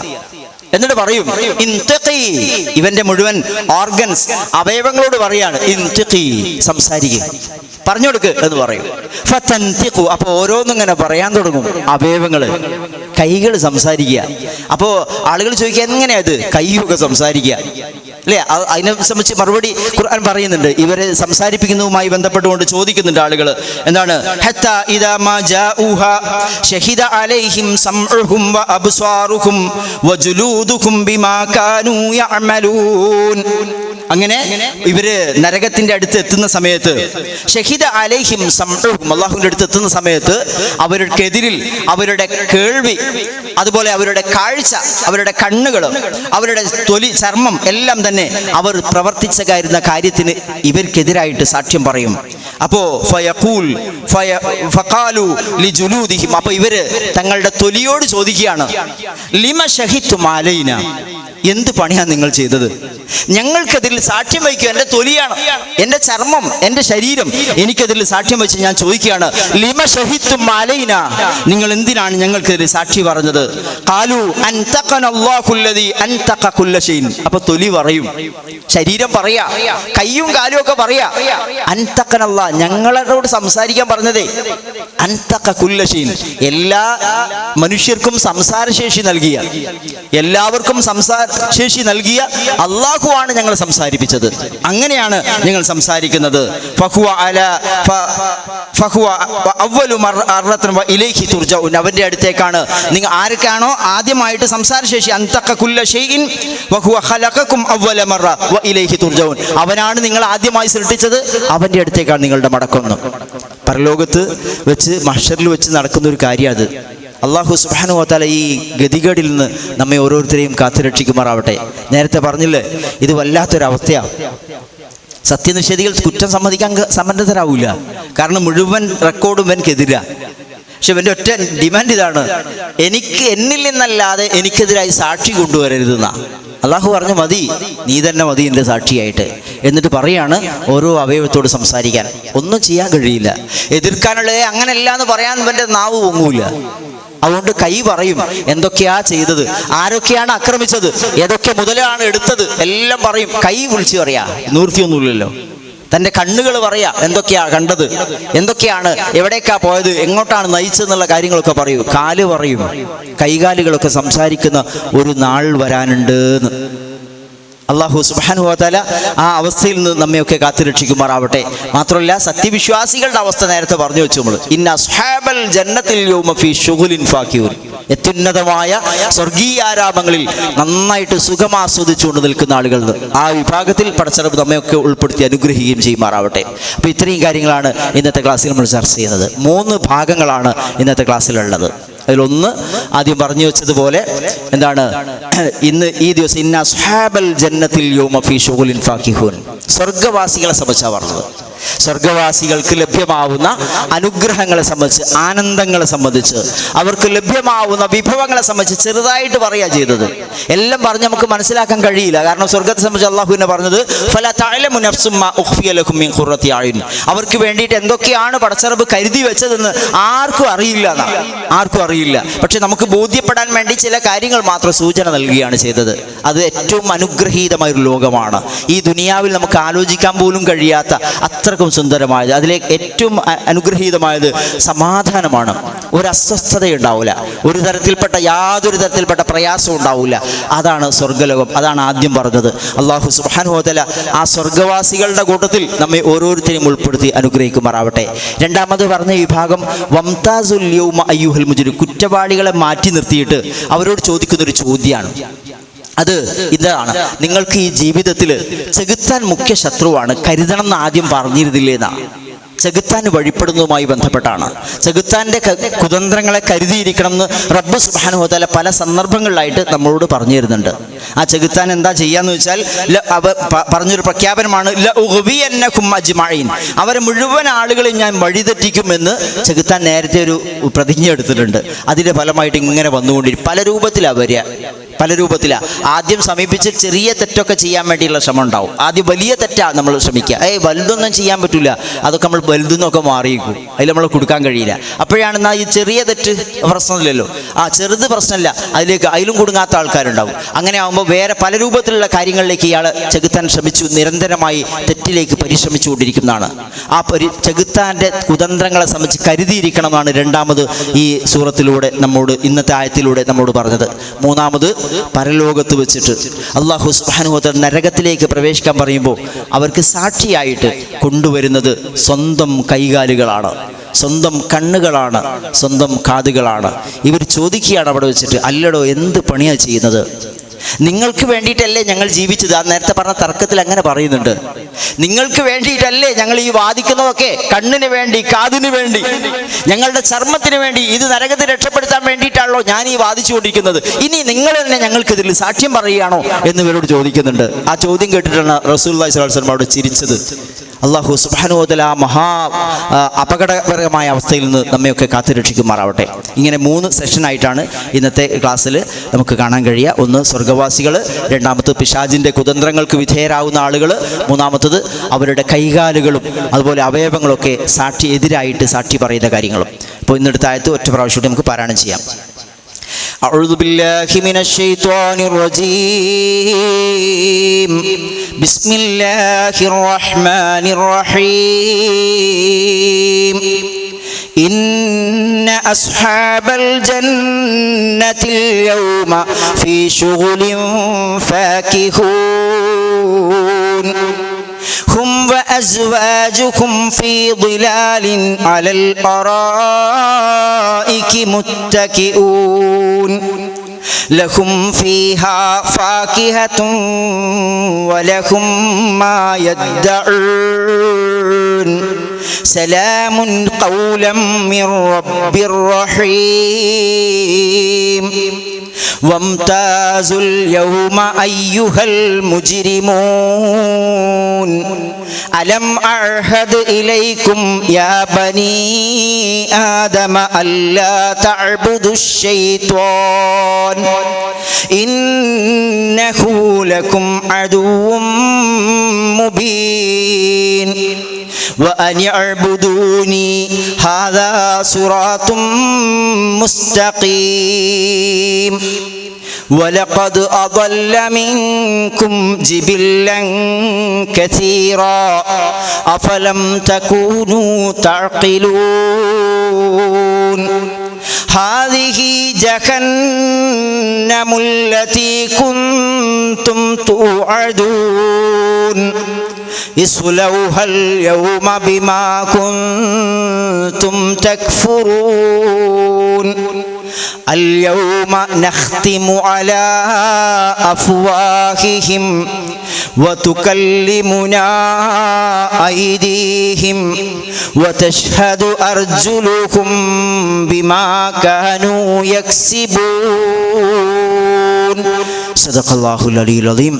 എന്നിട്ട് പറയും ഇൻതിഖി, ഇവന്റെ മുഴുവൻ ഓർഗൻസ്, അവയവങ്ങളോട് പറയാണ് ഇൻതിഖി, സംസാരിക്കുക, പറഞ്ഞു കൊടുക്ക് എന്ന് പറയും. ഫതൻതിഖു, അപ്പൊ ഓരോന്നും ഇങ്ങനെ പറയാൻ തുടങ്ങും. അവയവങ്ങള്, കൈകൾ സംസാരിക്കുക. അപ്പോ ആളുകൾ ചോദിക്കുക, എങ്ങനെയാ ഇത് കൈയൊക്കെ സംസാരിക്കുക അല്ലേ? അതിനെ സംബന്ധിച്ച് മറുപടി ഖുർആൻ പറയുന്നുണ്ട്. ഇവരെ സംസാരിപ്പിക്കുന്നതുമായി ബന്ധപ്പെട്ടുകൊണ്ട് ചോദിക്കുന്നുണ്ട് ആളുകൾ. എന്താണ്? ഹത്താ ഇദാ മാ ജാഊഹാ ശഹിദ അലൈഹിം സംഉഹും വഅബ്സാറുഹും വജുലൂദുഹും ബിമാ കാനൂ യഅമലൂൻ. അങ്ങനെ ഇവര് നരകത്തിന്റെ അടുത്ത് എത്തുന്ന സമയത്ത് ഷഹിദ അലൈഹിം സംഉഹും, അല്ലാഹുവിന്റെ അടുത്ത് എത്തുന്ന സമയത്ത് അവർക്കെതിരിൽ അവരുടെ കേൾവി, അതുപോലെ അവരുടെ കാഴ്ച, അവരുടെ കണ്ണുകൾ, അവരുടെ തൊലി, ചർമ്മം എല്ലാം തന്നെ അവർ പ്രവർത്തിച്ച കാര്യത്തിന് ഇവർക്കെതിരായിട്ട് സാക്ഷ്യം പറയും. അപ്പോ ഫഖാലു ലിജുലൂദിഹിം, അപ്പൊ ഇവര് തങ്ങളുടെ തൊലിയോട് ചോദിക്കുകയാണ്, ലിമ ഷഹിദ്തും അലൈന, എന്ത് പണിയാണ് നിങ്ങൾ ചെയ്തത്? ഞങ്ങൾക്കതിൽ സാക്ഷ്യം വഹിക്കുക. എൻ്റെ തൊലിയാണ്, എൻ്റെ ചർമ്മം, എൻ്റെ ശരീരം, എനിക്കതിൽ സാക്ഷ്യം വെച്ച് ഞാൻ ചോദിക്കുകയാണ്, ലിമ ഷഹിദ്തും അലൈന, നിങ്ങൾ എന്തിനാണ് ഞങ്ങൾക്കെതിരെ സാക്ഷി പറഞ്ഞത്? ഖാലു അൻതഖനല്ലാഹു അല്ലദീ അൻതഖ കുല്ല ഷൈഇൻ. അപ്പൊ തൊലി പറയും, ശരീരം പറയാ, കൈയും കാലും ഒക്കെ പറയാ, അൻതഖനല്ലാഹ്, ഞങ്ങളോട് സംസാരിക്കാൻ പറഞ്ഞതേ, അൻതഖ കുല്ല ഷൈഇൻ, എല്ലാ മനുഷ്യർക്കും സംസാരശേഷി നൽകിയ, എല്ലാവർക്കും സംസാരശേഷി നൽകിയ അല്ലാഹുവാണ് ഞങ്ങൾ സംസാരിപ്പിച്ചത്. അങ്ങനെയാണ് ഞങ്ങൾ സംസാരിക്കുന്നത്. അവന്റെ അടുത്തേക്കാണ് നിങ്ങൾ, ആർക്കാണോ ആദ്യമായിട്ട് സംസാരശേഷി, അൻതഖ കുല്ല ഷൈഇൻ വഹുവ ഖലഖകും അവ്വല മറ വഇലൈഹി തുർജഊൻ, അവനാണ് നിങ്ങൾ ആദ്യമായി സൃഷ്ടിച്ചത്, അവന്റെ അടുത്തേക്കാണ് നിങ്ങളുടെ മടക്കം. പരലോകത്ത് വെച്ച്, മഹ്ശറിൽ വെച്ച് നടക്കുന്ന ഒരു കാര്യം അത്. അല്ലാഹു സുബ്ഹാനഹു വ തആല ഈ ഗതികേടിൽ നിന്ന് നമ്മെ ഓരോരുത്തരെയും കാത്തുരക്ഷിക്കുമാറാവട്ടെ. നേരത്തെ പറഞ്ഞില്ലേ, ഇത് വല്ലാത്തൊരവസ്ഥയാണ്. സത്യനിഷേധികൾ കുറ്റം സമ്മതിക്കാൻ സമ്മന്നതരാവില്ല. കാരണം മുഴുവൻ റെക്കോർഡും എനിക്കെതിരാ. പക്ഷെ ഇവൻ്റെ ഒറ്റ ഡിമാൻഡ് ഇതാണ്, എന്നിൽ നിന്നല്ലാതെ എനിക്കെതിരായി സാക്ഷി കൊണ്ടുവരരുതെന്നാ. അള്ളാഹു പറഞ്ഞു, മതി, നീ തന്നെ മതി എൻ്റെ സാക്ഷിയായിട്ട്. എന്നിട്ട് പറയാണ് ഓരോ അവയവത്തോട് സംസാരിക്കാൻ. ഒന്നും ചെയ്യാൻ കഴിയില്ല, എതിർക്കാനുള്ളത് അങ്ങനെയല്ല എന്ന് പറയാൻ എൻ്റെ നാവ് പൊങ്ങൂല. അതുകൊണ്ട് കൈ പറയും എന്തൊക്കെയാ ചെയ്തത്, ആരൊക്കെയാണ് ആക്രമിച്ചത്, ഏതൊക്കെ മുതലാണ് എടുത്തത്, എല്ലാം പറയും. കൈ വിളിച്ചു പറയാ, നിവൃത്തിയൊന്നുമില്ലല്ലോ. തൻ്റെ കണ്ണുകൾ പറയാ എന്തൊക്കെയാ കണ്ടത്, എന്തൊക്കെയാണ്, എവിടേക്കാ പോയത്, എങ്ങോട്ടാണ് നയിച്ചതെന്നുള്ള കാര്യങ്ങളൊക്കെ പറയൂ. കാല് പറയും, കൈകാലുകളൊക്കെ സംസാരിക്കുന്ന ഒരു നാൾ വരാനുണ്ട് എന്ന്. അല്ലാഹു സുബ്ഹാനഹു വ തആല ആ അവസ്ഥയിൽ നിന്ന് നമ്മയൊക്കെ കാത്തുരക്ഷിക്കുമാറാവട്ടെ. മാത്രമല്ല, സത്യവിശ്വാസികളുടെ അവസ്ഥ നേരത്തെ പറഞ്ഞു വെച്ചു നമ്മൾ. ഇന്ന അസ്ഹാബൽ ജന്നത്തിൽ യൗമ ഫീ ശുഗ്ലിൻ ഫാകിഊൻ, അത്യുന്നതമായ സ്വർഗീയാരാമങ്ങളിൽ നന്നായിട്ട് സുഖമാസ്വദിച്ചുകൊണ്ട് നിൽക്കുന്ന ആളുകൾ, ആ വിഭാഗത്തിൽ പടച്ചറബ് നമ്മയൊക്കെ ഉൾപ്പെടുത്തി അനുഗ്രഹിക്കുകയും ചെയ്യുമാറാവട്ടെ. അപ്പോൾ ഇത്രയും കാര്യങ്ങളാണ് ഇന്നത്തെ ക്ലാസ്സിൽ നമ്മൾ ചർച്ച ചെയ്യുന്നത്. 3 ഭാഗങ്ങളാണ് ഇന്നത്തെ ക്ലാസ്സിലുള്ളത്. അതിലൊന്ന് ആദ്യം പറഞ്ഞു വെച്ചതുപോലെ എന്താണ്, ഇന്ന് ഈ ദിവസം ഇന്ന അസ്ഹാബൽ ജന്നത്തിൽ യൗമ ഫീ ശുഗ്ലിൻ ഫാകിഊൻ, സ്വർഗവാസികളെ സംബന്ധിച്ചാണ് പറഞ്ഞത്. സ്വർഗവാസികൾക്ക് ലഭ്യമാവുന്ന അനുഗ്രഹങ്ങളെ സംബന്ധിച്ച്, ആനന്ദങ്ങളെ സംബന്ധിച്ച്, അവർക്ക് ലഭ്യമാവുന്ന വിഭവങ്ങളെ സംബന്ധിച്ച് ചെറുതായിട്ട് പറയുക ചെയ്തത്. എല്ലാം പറഞ്ഞ് നമുക്ക് മനസ്സിലാക്കാൻ കഴിയില്ല. കാരണം സ്വർഗത്തെ സംബന്ധിച്ച് അള്ളാഹു എന്നെ പറഞ്ഞത് ഫലാ തഅലമു നഫ്സും മാ ഉഖ്ഫിയ ലഹും മിൻ ഖുറത്തി അയുൻ, അവർക്ക് വേണ്ടിയിട്ട് എന്തൊക്കെയാണ് പടച്ചറബ് കരുതി വെച്ചതെന്ന് ആർക്കും അറിയില്ല. ആർക്കും അറിയില്ല. പക്ഷെ നമുക്ക് ബോധ്യപ്പെടാൻ വേണ്ടി ചില കാര്യങ്ങൾ മാത്രം സൂചന നൽകുകയാണ് ചെയ്തത്. അത് ഏറ്റവും അനുഗ്രഹീതമായൊരു ലോകമാണ്. ഈ ദുനിയാവിൽ നമുക്ക് ആലോചിക്കാൻ പോലും കഴിയാത്ത അത്രക്കും സുന്ദരമായത്, അതിലേക്ക് ഏറ്റവും അനുഗ്രഹീതമായത് സമാധാനമാണ്. ഒരു അസ്വസ്ഥതയുണ്ടാവില്ല, യാതൊരു തരത്തിൽപ്പെട്ട പ്രയാസവും ഉണ്ടാവില്ല. അതാണ് സ്വർഗ്ഗലോകം. അതാണ് ആദ്യം പറഞ്ഞത്. അല്ലാഹു സുബ്ഹാനഹു വ തആല ആ സ്വർഗ്ഗവാസികളുടെ കൂട്ടത്തിൽ നമ്മെ ഓരോരുത്തരെയും ഉൾപ്പെടുത്തി അനുഗ്രഹിക്കുമാറാവട്ടെ. രണ്ടാമത് പറഞ്ഞ വിഭാഗം വംതാസുൽ യൗമ അയ്യുഹൽ മുജ്രിം, കുറ്റവാളികളെ മാറ്റി നിർത്തിയിട്ട് അവരോട് ചോദിക്കുന്നൊരു ചോദ്യമാണ്. അത് ഇതാണ്: നിങ്ങൾക്ക് ഈ ജീവിതത്തിൽ ചെകുത്താൻ മുഖ്യ ശത്രുവാണ്, കരുതണം എന്ന് ആദ്യം പറഞ്ഞിരുന്നില്ലേന്നാണ്. ചെകുത്താൻ വഴിപ്പെടുന്നതുമായി ബന്ധപ്പെട്ടാണ്. ചെകുത്താൻ്റെ കുതന്ത്രങ്ങളെ കരുതിയിരിക്കണം എന്ന് റബ്ബ് സുബ്ഹാനഹു വ തആല പല സന്ദർഭങ്ങളിലായിട്ട് നമ്മളോട് പറഞ്ഞു തരുന്നുണ്ട്. ആ ചെകുത്താൻ എന്താ ചെയ്യാന്ന് വെച്ചാൽ പറഞ്ഞൊരു പ്രഖ്യാപനമാണ്, ലഉഗ്വിയന്നകും അജ്മഈൻ, അവരെ മുഴുവൻ ആളുകളെയും ഞാൻ വഴിതെറ്റിക്കുമെന്ന് ചെകുത്താൻ നേരത്തെ ഒരു പ്രതിജ്ഞ എടുത്തിട്ടുണ്ട്. അതിൻ്റെ ഫലമായിട്ട് ഇങ്ങനെ വന്നുകൊണ്ടിരിക്കും. പല രൂപത്തിലാണ്. ആദ്യം സമീപിച്ച് ചെറിയ തെറ്റൊക്കെ ചെയ്യാൻ വേണ്ടിയുള്ള ശ്രമം ഉണ്ടാവും. ആദ്യം വലിയ തെറ്റാണ് നമ്മൾ ശ്രമിക്കുക. വലുതൊന്നും ചെയ്യാൻ പറ്റില്ല, അതൊക്കെ നമ്മൾ വലുതെന്നൊക്കെ മാറിയിരിക്കും, അതിൽ നമ്മൾ കൊടുക്കാൻ കഴിയില്ല. അപ്പോഴാണ് എന്നാൽ ഈ ചെറിയ തെറ്റ് പ്രശ്നമില്ലല്ലോ, ചെറുത് പ്രശ്നമില്ല, അതിലും കൊടുങ്ങാത്ത ആൾക്കാരുണ്ടാവും. അങ്ങനെ ആകുമ്പോൾ വേറെ പല രൂപത്തിലുള്ള കാര്യങ്ങളിലേക്ക് ഇയാൾ ചെകുത്താൻ ശ്രമിച്ചു, നിരന്തരമായി തെറ്റിലേക്ക് പരിശ്രമിച്ചുകൊണ്ടിരിക്കുന്നതാണ്. ആ ചെകുത്താൻ്റെ കുതന്ത്രങ്ങളെ സംബന്ധിച്ച് കരുതിയിരിക്കണം എന്നാണ് രണ്ടാമത് ഈ സൂറത്തിലൂടെ നമ്മോട്, ഇന്നത്തെ ആയത്തിലൂടെ നമ്മോട് പറഞ്ഞത്. മൂന്നാമത് പരലോകത്ത് വെച്ചിട്ട് അല്ലാഹു സുബ്ഹാനഹു വ തആല നരകത്തിലേക്ക് പ്രവേശിക്കാൻ പറയുമ്പോൾ അവർക്ക് സാക്ഷിയായിട്ട് കൊണ്ടുവരുന്നത് സ്വന്തം കൈകാലുകളാണ്, സ്വന്തം കണ്ണുകളാണ്, സ്വന്തം കാതുകളാണ്. ഇവർ ചോദിക്കുകയാണ് അവിടെ വെച്ചിട്ട്, അല്ലടോ എന്ത് പണിയാണ് ചെയ്യുന്നത്? നിങ്ങൾക്ക് വേണ്ടിയിട്ടല്ലേ ഞങ്ങൾ ജീവിച്ചത്? ആ നേരത്തെ പറഞ്ഞ തർക്കത്തിൽ അങ്ങനെ പറയുന്നുണ്ട്. നിങ്ങൾക്ക് വേണ്ടിയിട്ടല്ലേ ഞങ്ങൾ ഈ വാദിക്കുന്നതൊക്കെ? കണ്ണിന് വേണ്ടി, കാതിന് വേണ്ടി, ഞങ്ങളുടെ ചർമ്മത്തിന് വേണ്ടി, ഇത് നരകത്തെ രക്ഷപ്പെടുത്താൻ വേണ്ടിയിട്ടാണല്ലോ ഞാൻ ഈ വാദിച്ചുകൊണ്ടിരിക്കുന്നത്. ഇനി നിങ്ങൾ തന്നെ ഞങ്ങൾക്കിതിൽ സാക്ഷ്യം പറയുകയാണോ എന്ന് ഇവരോട് ചോദിക്കുന്നുണ്ട്. ആ ചോദ്യം കേട്ടിട്ടാണ് റസൂലുള്ളാഹി സ്വല്ലല്ലാഹു അലൈഹി വസല്ലം അവിടെ ചിരിച്ചത്. അല്ലാഹു സുബ്ഹാനഹു വ തആല മഹാ അപകടകരമായ അവസ്ഥയിൽ നിന്ന് നമ്മയൊക്കെ കാത്തുരക്ഷിക്കുമാറാവട്ടെ. ഇങ്ങനെ 3 സെഷനായിട്ടാണ് ഇന്നത്തെ ക്ലാസ്സിൽ നമുക്ക് കാണാൻ കഴിയുക. ഒന്ന് സ്വർഗവാസികൾ, രണ്ടാമത് പിശാചിൻ്റെ കുതന്ത്രങ്ങൾക്ക് വിധേയരാകുന്ന ആളുകൾ, മൂന്നാമത്തത് അവരുടെ കൈകാലുകളും അതുപോലെ അവയവങ്ങളൊക്കെ എതിരായിട്ട് സാക്ഷി പറയുന്ന കാര്യങ്ങളും. അപ്പോൾ ഇന്നെടുത്ത ആയത്ത് ഒറ്റ പ്രാവശ്യം നമുക്ക് പാരായണം ചെയ്യാം. أعوذ بالله من الشيطان الرجيم. بسم الله الرحمن الرحيم. إن أصحاب الجنة اليوم في شغل فاكهون هم وأزواجهم في ظلال على الأرائك متكئون لهم فيها فاكهة ولهم ما يدعون سلام قولا من رب رحيم وامتازوا اليوم أيها المجرمون ألم أعهد إليكم يا بني آدم ألا تعبدوا الشيطان إنه لكم عدو مبين وأن اعبدوني هذا صراط مستقيم ولقد أضل منكم جبلا كثيرا أفلم تكونوا تعقلون هذه جهنم التي كنتم توعدون اصلوها اليوم بما كنتم تكفرون اليوم نختم على أفواههم وتكلمنا أيديهم وتشهد أرجلهم بما كانوا يكسبون صدق الله العلي العظيم.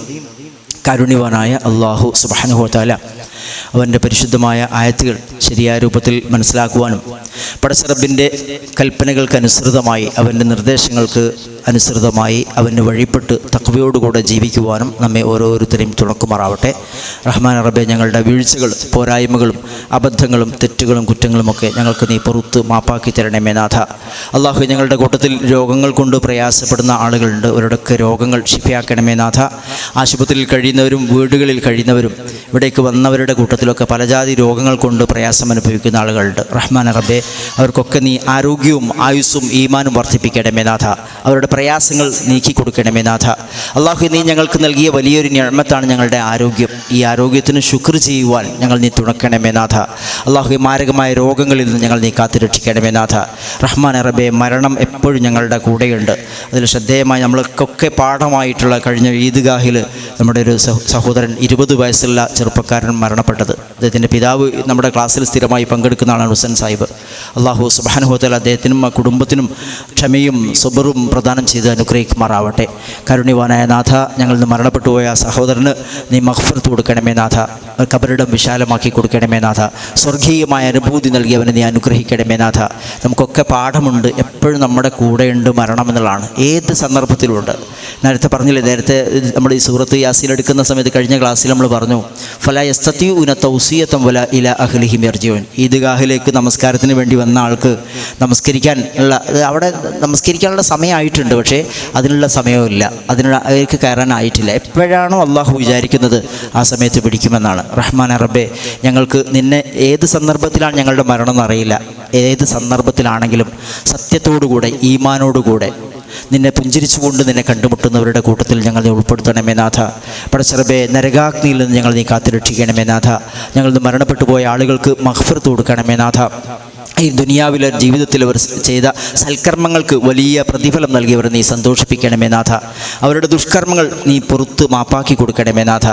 കാരുണ്യവാനായ അല്ലാഹു സുബ്ഹാനഹു വ തആല അവൻ്റെ പരിശുദ്ധമായ ആയത്തുകൾ ശരിയായ രൂപത്തിൽ മനസ്സിലാക്കുവാനും പടച്ചറബിൻ്റെ കൽപ്പനകൾക്കനുസൃതമായി അവൻ്റെ നിർദ്ദേശങ്ങൾക്ക് അനുസൃതമായി അവന് വഴിപ്പെട്ട് തഖ്വയോടുകൂടെ ജീവിക്കുവാനും നമ്മെ ഓരോരുത്തരെയും തുണക്കുമാറാവട്ടെ. റഹ്മാൻ റബ്ബേ, ഞങ്ങളുടെ വീഴ്ചകൾ, പോരായ്മകളും, അബദ്ധങ്ങളും, തെറ്റുകളും, കുറ്റങ്ങളുമൊക്കെ ഞങ്ങൾക്ക് നീ പുറത്ത് മാപ്പാക്കി തരണമേ നാഥ. അള്ളാഹു, ഞങ്ങളുടെ കൂട്ടത്തിൽ രോഗങ്ങൾ കൊണ്ട് പ്രയാസപ്പെടുന്ന ആളുകളുണ്ട്. അവരുടെയൊക്കെ രോഗങ്ങൾ ശിഫയാക്കണമേ നാഥ. ആശുപത്രിയിൽ കഴിയുന്നവരും വീടുകളിൽ കഴിയുന്നവരും ഇവിടേക്ക് വന്നവരുടെ കൂട്ടത്തിലൊക്കെ പലജാതി രോഗങ്ങൾ കൊണ്ട് പ്രയാസം അനുഭവിക്കുന്ന ആളുകളുണ്ട്. റഹ്മാൻ റബ്ബേ, അവർക്കൊക്കെ നീ ആരോഗ്യവും ആയുസ്സും ഈമാനും വർദ്ധിപ്പിക്കണമേ നാഥ. അവരുടെ പ്രയാസങ്ങൾ നീക്കി കൊടുക്കണമേ നാഥ. അള്ളാഹു, നീ ഞങ്ങൾക്ക് നൽകിയ വലിയൊരു നിഅ്മത്താണ് ഞങ്ങളുടെ ആരോഗ്യം. ഈ ആരോഗ്യത്തിന് ശുക്ർ ചെയ്യുവാൻ ഞങ്ങൾ നീ തുണക്കണമേ നാഥ. അള്ളാഹു, മാരകമായ രോഗങ്ങളിൽ നിന്ന് ഞങ്ങൾ നീ കാത്തുരക്ഷിക്കണമേ നാഥ. റഹ്മാൻ റബ്ബേ, മരണം എപ്പോഴും ഞങ്ങളുടെ കൂടെയുണ്ട്. അതിൽ ശ്രദ്ധേയമായി നമ്മൾക്കൊക്കെ പാഠമായിട്ടുള്ള കഴിഞ്ഞ ഈദ്ഗാഹിൽ നമ്മുടെ ഒരു സഹോദരൻ 20 വയസ്സുള്ള ചെറുപ്പക്കാരൻ മരണപ്പെട്ടത്. അദ്ദേഹത്തിൻ്റെ പിതാവ് നമ്മുടെ ക്ലാസ്സിൽ സ്ഥിരമായി പങ്കെടുക്കുന്ന ആളാണ് ഹുസൈൻ സാഹിബ്. അള്ളാഹു സുബ്ഹാനഹു വ തആല അദ്ദേഹത്തിനും ആ കുടുംബത്തിനും ക്ഷമയും സബറും പ്രദാനം ചെയ്ത് അനുഗ്രഹിക്കുമാറാവട്ടെ. കാരുണ്യവാനായ നാഥ, ഞങ്ങൾ നിന്ന് മരണപ്പെട്ടു പോയ ആ സഹോദരന് നീ മഗ്ഫിറത്ത് കൊടുക്കണമേ നാഥ. കബറിടം വിശാലമാക്കി കൊടുക്കണമേ നാഥ. സ്വർഗീയമായ അനുഭൂതി നൽകിയവനെ നീ അനുഗ്രഹിക്കണമേ നാഥ. നമുക്കൊക്കെ പാഠമുണ്ട്, എപ്പോഴും നമ്മുടെ കൂടെയുണ്ട് മരണം എന്നുള്ളതാണ്. ഏത് സന്ദർഭത്തിലുണ്ട്. നേരത്തെ പറഞ്ഞില്ലേ, നേരത്തെ നമ്മൾ ഈ സൂറത്ത് യാസീൻ എടുക്കുന്ന സമയത്ത് കഴിഞ്ഞ ക്ലാസ്സിൽ നമ്മൾ പറഞ്ഞു, ഫലാ യസ്തതിഊന തൗസിയതൻ വലാ ഇലാ അഹ്ലിഹിം യർജിഊൻ. ഈദ്ഗാഹിലേക്ക് നമസ്കാരത്തിന് വേണ്ടി വന്ന ആൾക്ക് നമസ്കരിക്കാൻ ഉള്ള അവിടെ നമസ്കരിക്കാനുള്ള സമയമായിട്ടുണ്ട്, പക്ഷേ അതിനുള്ള സമയമില്ല, അതിലേക്ക് കയറാനായിട്ടില്ല. എപ്പോഴാണോ അള്ളാഹു വിചാരിക്കുന്നത് ആ സമയത്ത് പിടിക്കുമെന്നാണ്. റഹ്മാൻ റബ്ബേ, ഞങ്ങൾക്ക് നിന്നെ ഏത് സന്ദർഭത്തിലാണ് ഞങ്ങളുടെ മരണം എന്നറിയില്ല. ഏത് സന്ദർഭത്തിലാണെങ്കിലും സത്യത്തോടുകൂടെ ഈമാനോടുകൂടെ നിന്നെ പുഞ്ചിരിച്ചുകൊണ്ട് നിന്നെ കണ്ടുമുട്ടുന്നവരുടെ കൂട്ടത്തിൽ ഞങ്ങൾ നീ ഉൾപ്പെടുത്തണമേ നാഥ. പടച്ചറബേ, നരകാഗ്നിയിൽ നിന്ന് ഞങ്ങൾ നീ കാത്തുരക്ഷിക്കണമേ നാഥ. ഞങ്ങൾ മരണപ്പെട്ടു പോയ ആളുകൾക്ക് മഗ്ഫിറത്ത് കൊടുക്കണമേ നാഥ. ഈ ദുനിയാവിലെ ജീവിതത്തിൽ അവർ ചെയ്ത സൽക്കർമ്മങ്ങൾക്ക് വലിയ പ്രതിഫലം നൽകിയവർ നീ സന്തോഷിപ്പിക്കണമേ നാഥ. അവരുടെ ദുഷ്കർമ്മങ്ങൾ നീ പുറത്ത് മാപ്പാക്കി കൊടുക്കണമേ നാഥ.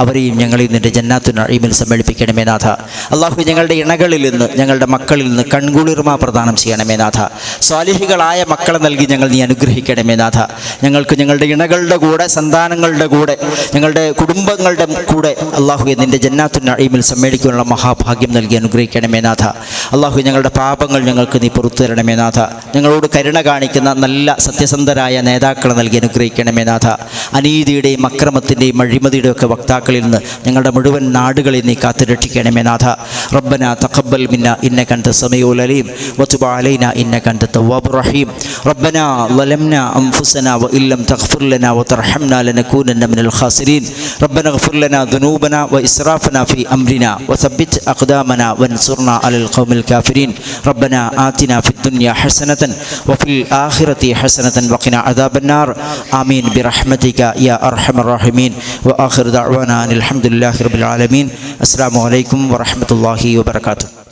അവരെയും ഞങ്ങളെയും നിൻ്റെ ജന്നാത്തുൽ നഈമിൽ സമ്മേളിപ്പിക്കണമേ നാഥ. അള്ളാഹു, ഞങ്ങളുടെ ഇണകളിൽ നിന്ന്, ഞങ്ങളുടെ മക്കളിൽ നിന്ന് കൺകുളിർമ പ്രദാനം ചെയ്യണമേ നാഥ. സ്വാലിഹികളായ മക്കളെ നൽകി ഞങ്ങൾ നീ അനുഗ്രഹിക്കണമേ നാഥ. ഞങ്ങൾക്ക് ഞങ്ങളുടെ ഇണകളുടെ കൂടെ, സന്താനങ്ങളുടെ കൂടെ, ഞങ്ങളുടെ കുടുംബങ്ങളുടെ കൂടെ അള്ളാഹു നിൻ്റെ ജന്നാത്തുൽ നഈമിൽ സമ്മേളിക്കാനുള്ള മഹാഭാഗ്യം നൽകി അനുഗ്രഹിക്കണമേ നാഥ. അള്ളാഹു, ഞങ്ങളുടെ പാപങ്ങൾ ഞങ്ങൾക്ക് നീ പുറത്തു തരണമേ നാഥ. ഞങ്ങളോട് കരുണ കാണിക്കുന്ന നല്ല സത്യസന്ധരായ നേതാക്കളെ നൽകി അനുഗ്രഹിക്കണമേ നാഥ. അനീതിയുടെയും അക്രമത്തിൻ്റെയും അഴിമതിയുടെയും ഒക്കെ വക്താക്കളിൽ നിന്ന് ഞങ്ങളുടെ മുഴുവൻ നാടുകളെ നീ കാത്തുരക്ഷിക്കണമേ നാഥ. റബ്ബനാ തഖബ്ബൽ മിന്നാ ഇന്നക അൻത സമീഉൽ അലീം വതുബ് അലൈനാ ഇന്നക അൻത തവ്വാബുർ റഹീം. റബ്ബനാ ളലംനാ അൻഫുസനാ വഇല്ലം തഗ്ഫിർ ലനാ വതർഹംനാ ലനകൂനന്ന മിനൽ ഖാസിരീൻ. റബ്ബനാ ഇഗ്ഫിർ ലനാ ദുനൂബനാ വഇസ്റാഫനാ ഫീ അംരിനാ വസബ്ബിത് അഖ്ദാമനാ വൻസുർനാ അലൽ ഖൗമിൽ കാഫിരീൻ. ربنا آتنا في الدنيا حسنة وفي الآخرة حسنة وقنا عذاب النار. آمين برحمتك يا أرحم الراحمين. وآخر دعوانا أن الحمد لله رب العالمين. السلام عليكم ورحمة الله وبركاته.